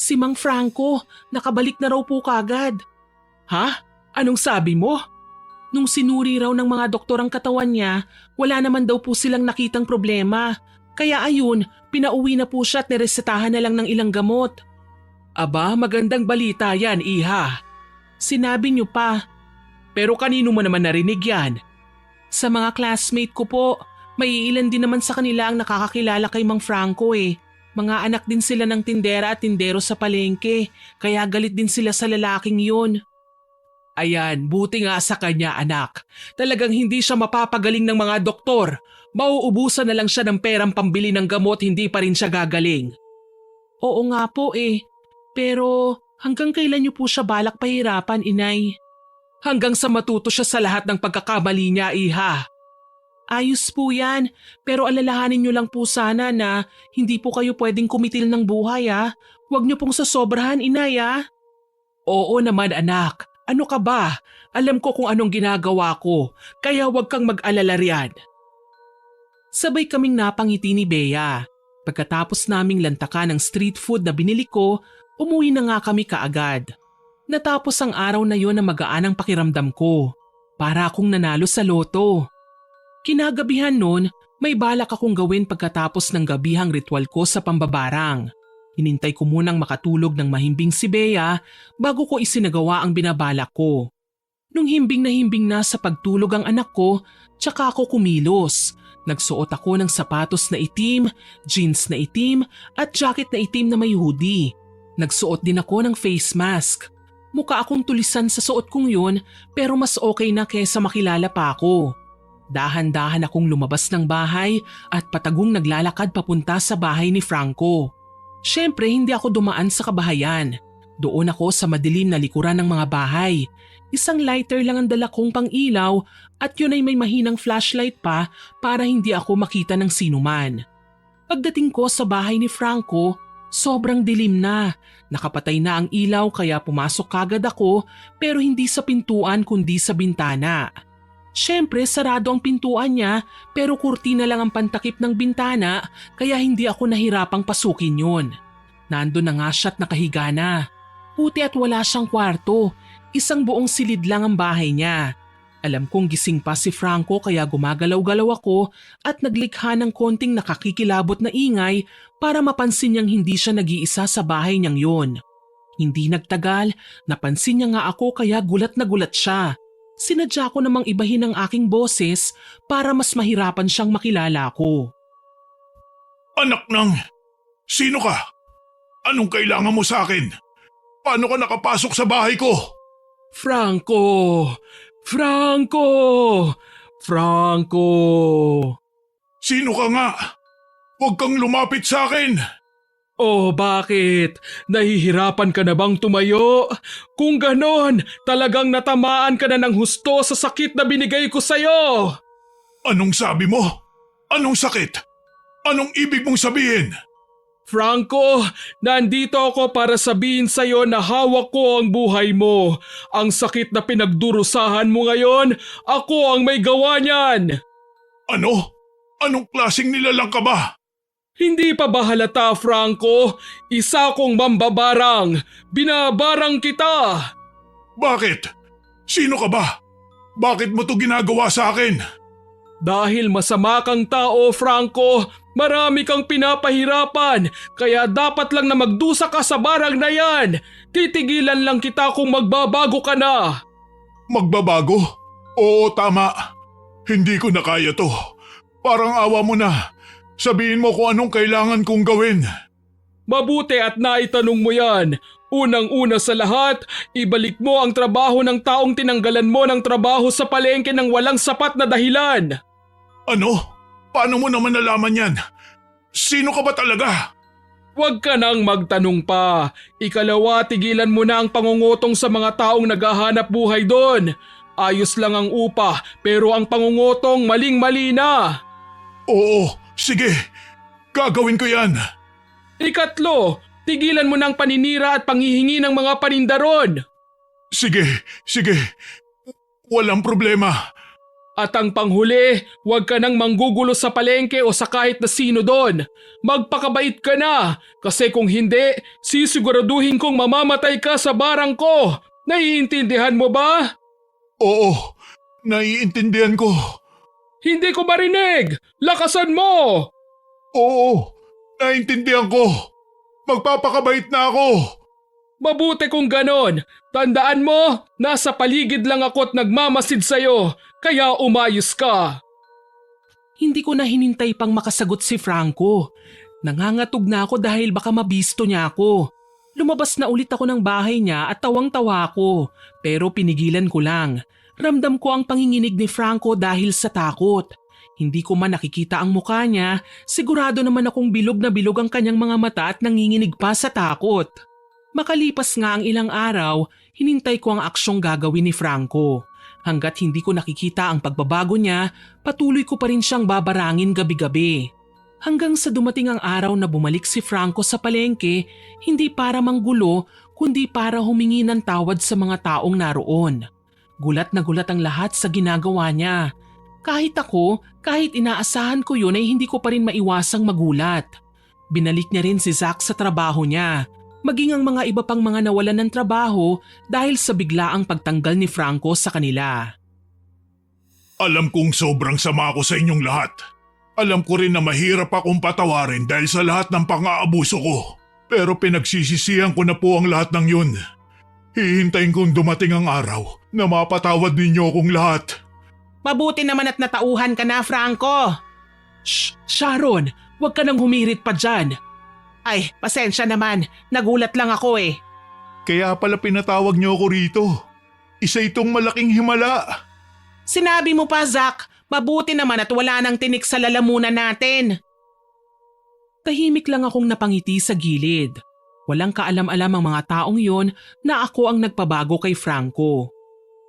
Si Mang Franco, nakabalik na raw po kagad. Ha? Anong sabi mo? Nung sinuri raw ng mga doktor ang katawan niya, wala naman daw po silang nakitang problema. Kaya ayun, pinauwi na po siya at niresetahan na lang ng ilang gamot. Aba, magandang balita yan, iha. Sinabi niyo pa. Pero kanino mo naman narinig yan? Sa mga classmate ko po, may ilan din naman sa kanila ang nakakakilala kay Mang Franco eh. Mga anak din sila ng tindera at tindero sa palengke, kaya galit din sila sa lalaking yun. Ayan, buti nga sa kanya anak. Talagang hindi siya mapapagaling ng mga doktor. Mauubusan na lang siya ng perang pambili ng gamot, hindi pa rin siya gagaling. Oo nga po eh. Pero hanggang kailan niyo po siya balak pahirapan, inay? Hanggang sa matuto siya sa lahat ng pagkakamali niya, iha. Ayos po yan, pero alalahanin niyo lang po sana na hindi po kayo pwedeng kumitil ng buhay ah. Huwag niyo pong sasobrahan, inay ah. Oo naman anak. Ano ka ba? Alam ko kung anong ginagawa ko, kaya huwag kang mag-alala riyan. Sabay kaming napangiti ni Bea. Pagkatapos naming lantakan ng street food na binili ko, umuwi na nga kami kaagad. Natapos ang araw na yon na magaan ang pakiramdam ko. Para akong nanalo sa loto. Kinagabihan nun, may balak akong gawin pagkatapos ng gabihang ritual ko sa pambabarang. Hinintay ko munang makatulog ng mahimbing si Bea bago ko isinagawa ang binabalak ko. Nung himbing na sa pagtulog ang anak ko, tsaka ako kumilos. Nagsuot ako ng sapatos na itim, jeans na itim at jacket na itim na may hoodie. Nagsuot din ako ng face mask. Mukha akong tulisan sa suot kong yun pero mas okay na kesa makilala pa ako. Dahan-dahan akong lumabas ng bahay at patagong naglalakad papunta sa bahay ni Franco. Siyempre hindi ako dumaan sa kabahayan. Doon ako sa madilim na likuran ng mga bahay. Isang lighter lang ang dala kong pang-ilaw at yun ay may mahinang flashlight pa para hindi ako makita ng sinuman. Pagdating ko sa bahay ni Franco, sobrang dilim na. Nakapatay na ang ilaw kaya pumasok kagad ako pero hindi sa pintuan kundi sa bintana. Siyempre sarado ang pintuan niya pero kurtina lang ang pantakip ng bintana kaya hindi ako nahirapang pasukin yun. Nandun na nga siya at nakahiga na. Puti at wala siyang kwarto. Isang buong silid lang ang bahay niya. Alam kong gising pa si Franco kaya gumagalaw-galaw ako at naglikha ng konting nakakikilabot na ingay para mapansin niyang hindi siya nag-iisa sa bahay niyang yun. Hindi nagtagal, napansin niya nga ako kaya gulat na gulat siya. Sinadya ko namang ibahin ang aking boses para mas mahirapan siyang makilala ko. Anak ng... Sino ka? Anong kailangan mo sa akin? Paano ka nakapasok sa bahay ko? Franco! Franco! Franco! Sino ka nga? Huwag kang lumapit sa akin! Oh, bakit? Nahihirapan ka na bang tumayo? Kung ganon, talagang natamaan ka na ng husto sa sakit na binigay ko sa'yo! Anong sabi mo? Anong sakit? Anong ibig mong sabihin? Franco, nandito ako para sabihin sa'yo na hawak ko ang buhay mo. Ang sakit na pinagdurusahan mo ngayon, ako ang may gawa niyan! Ano? Anong klaseng nilalang ka ba? Hindi pa ba halata, Franco? Isa kong mambabarang. Binabarang kita. Bakit? Sino ka ba? Bakit mo to ginagawa sa akin? Dahil masama kang tao, Franco, marami kang pinapahirapan, kaya dapat lang na magdusa ka sa barang na yan. Titigilan lang kita kung magbabago ka na. Magbabago? Oo, tama. Hindi ko na kaya to. Parang awa mo na. Sabihin mo kung anong kailangan kong gawin. Mabuti at naitanong mo yan. Unang-una sa lahat, ibalik mo ang trabaho ng taong tinanggalan mo ng trabaho sa palengke ng walang sapat na dahilan. Ano? Paano mo naman nalaman yan? Sino ka ba talaga? Huwag ka nang magtanong pa. Ikalawa, tigilan mo na ang pangungutong sa mga taong naghahanap buhay doon. Ayos lang ang upa, pero ang pangungutong maling-mali na. Oo, sige. Gagawin ko yan. Ikatlo, tigilan mo ng paninira at panghihingi ng mga panindaron. Sige. Walang problema. At ang panghuli, huwag ka nang manggugulo sa palengke o sa kahit na sino doon. Magpakabait ka na, kasi kung hindi, sisiguraduhin kong mamamatay ka sa barang ko. Naiintindihan mo ba? Oo, naiintindihan ko. Hindi ko marinig! Lakasan mo! Oo, naiintindihan ko. Magpapakabait na ako. Mabuti kung ganon. Tandaan mo, nasa paligid lang ako at nagmamasid sa'yo, kaya umayos ka. Hindi ko na hinintay pang makasagot si Franco. Nangangatog na ako dahil baka mabisto niya ako. Lumabas na ulit ako ng bahay niya at tawang-tawa ako, pero pinigilan ko lang. Ramdam ko ang panginginig ni Franco dahil sa takot. Hindi ko man nakikita ang mukha niya, sigurado naman akong bilog na bilog ang kanyang mga mata at nanginginig pa sa takot. Makalipas nga ang ilang araw, hinintay ko ang aksyong gagawin ni Franco. Hanggat hindi ko nakikita ang pagbabago niya, patuloy ko pa rin siyang babarangin gabi-gabi. Hanggang sa dumating ang araw na bumalik si Franco sa palengke, hindi para manggulo, kundi para humingi ng tawad sa mga taong naroon. Gulat na gulat ang lahat sa ginagawa niya. Kahit ako, kahit inaasahan ko yun ay hindi ko pa rin maiwasang magulat. Binalik niya rin si Zach sa trabaho niya. Maging ang mga iba pang mga nawalan ng trabaho dahil sa biglaang pagtanggal ni Franco sa kanila. Alam kong sobrang sama ako sa inyong lahat. Alam ko rin na mahirap akong patawarin dahil sa lahat ng pang-aabuso ko. Pero pinagsisisihan ko na po ang lahat ng yun. Hihintayin kong dumating ang araw na mapatawad ninyo akong lahat. Mabuti naman at natauhan ka na, Franco. Shh, Sharon, huwag ka nang humirit pa dyan. Ay, pasensya naman. Nagulat lang ako eh. Kaya pala pinatawag niyo ako rito. Isa itong malaking himala. Sinabi mo pa, Zach. Mabuti naman at wala nang tinik sa lalamunan natin. Tahimik lang akong napangiti sa gilid. Walang kaalam-alam ang mga taong yon na ako ang nagpabago kay Franco.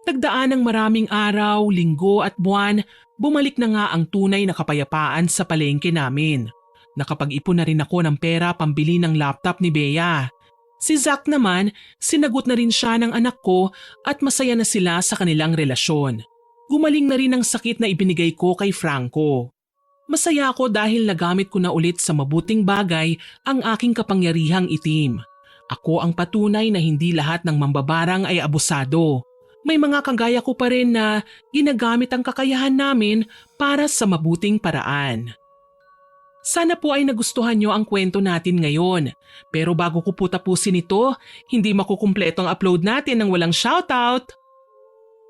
Tagdaan ng maraming araw, linggo at buwan, bumalik na nga ang tunay na kapayapaan sa palengke namin. Nakapag-ipon na rin ako ng pera pambili ng laptop ni Bea. Si Zach naman, sinagot na rin siya ng anak ko at masaya na sila sa kanilang relasyon. Gumaling na rin ang sakit na ibinigay ko kay Franco. Masaya ako dahil nagamit ko na ulit sa mabuting bagay ang aking kapangyarihang itim. Ako ang patunay na hindi lahat ng mambabarang ay abusado. May mga kagaya ko pa rin na ginagamit ang kakayahan namin para sa mabuting paraan. Sana po ay nagustuhan nyo ang kwento natin ngayon. Pero bago ko po tapusin ito, hindi makukumpleto ang upload natin ng walang shoutout.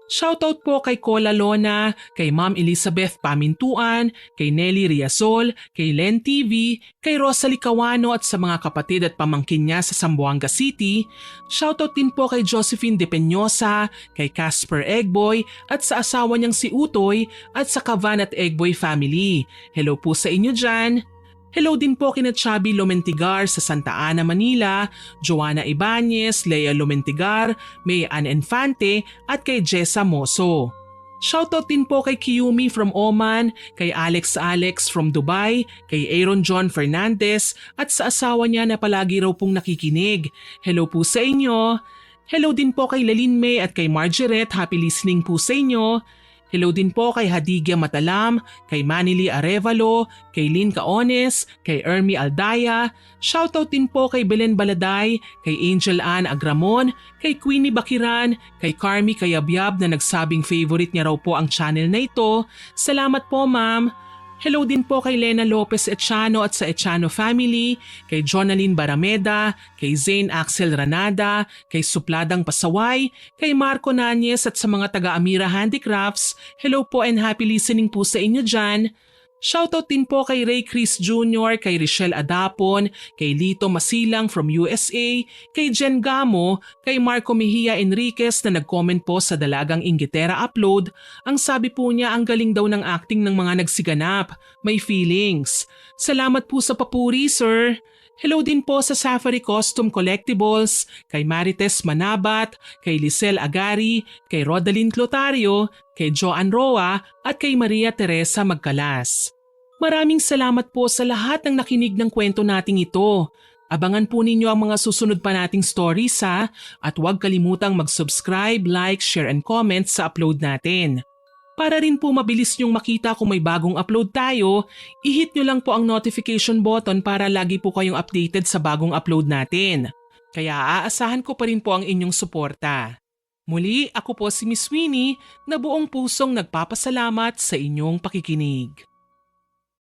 Shoutout po kay Cola Lona, kay Ma'am Elizabeth Pamintuan, kay Nelly Riazol, kay Len TV, kay Rosalie Cawano at sa mga kapatid at pamangkin niya sa Zamboanga City. Shoutout din po kay Josephine De Peñosa, kay Casper Eggboy at sa asawa niyang si Utoy at sa Cavan at Eggboy family. Hello po sa inyo dyan. Hello din po kina Chubby Lomentigar sa Santa Ana, Manila, Joanna Ibanez, Lea Lomentigar, May Ann Infante at kay Jessa Moso. Shoutout din po kay Kiyumi from Oman, kay Alex from Dubai, kay Aaron John Fernandez at sa asawa niya na palagi raw pong nakikinig. Hello po sa inyo. Hello din po kay Laline May at kay Margaret, happy listening po sa inyo. Hello din po kay Hadigya Matalam, kay Manili Arevalo, kay Lynn Caones, kay Ermi Aldaya. Shoutout din po kay Belen Baladay, kay Angel Ann Agramon, kay Queenie Bakiran, kay Carmi Kayabyab na nagsabing favorite niya raw po ang channel na ito. Salamat po ma'am. Hello din po kay Lena Lopez Echano at sa Echano family, kay Jonalyn Barameda, kay Zane Axel Ranada, kay Supladang Pasaway, kay Marco Nanyes at sa mga taga-Amira Handicrafts. Hello po and happy listening po sa inyo dyan. Shoutout din po kay Ray Chris Jr., kay Richelle Adapon, kay Lito Masilang from USA, kay Jen Gamo, kay Marco Mejia Enriquez na nag-comment po sa Dalagang Inggitera upload. Ang sabi po niya ang galing daw ng acting ng mga nagsiganap. May feelings. Salamat po sa papuri, sir. Hello din po sa Safari Costume Collectibles, kay Marites Manabat, kay Lisel Agari, kay Rodalyn Clotario, kay Joan Roa at kay Maria Teresa Magkalas. Maraming salamat po sa lahat ng nakinig ng kwento nating ito. Abangan po ninyo ang mga susunod pa nating stories ha, at huwag kalimutang mag-subscribe, like, share and comment sa upload natin. Para rin po mabilis nyong makita kung may bagong upload tayo, i-hit nyo lang po ang notification button para lagi po kayong updated sa bagong upload natin. Kaya aasahan ko pa rin po ang inyong suporta. Muli, ako po si Miss Winnie na buong pusong nagpapasalamat sa inyong pakikinig.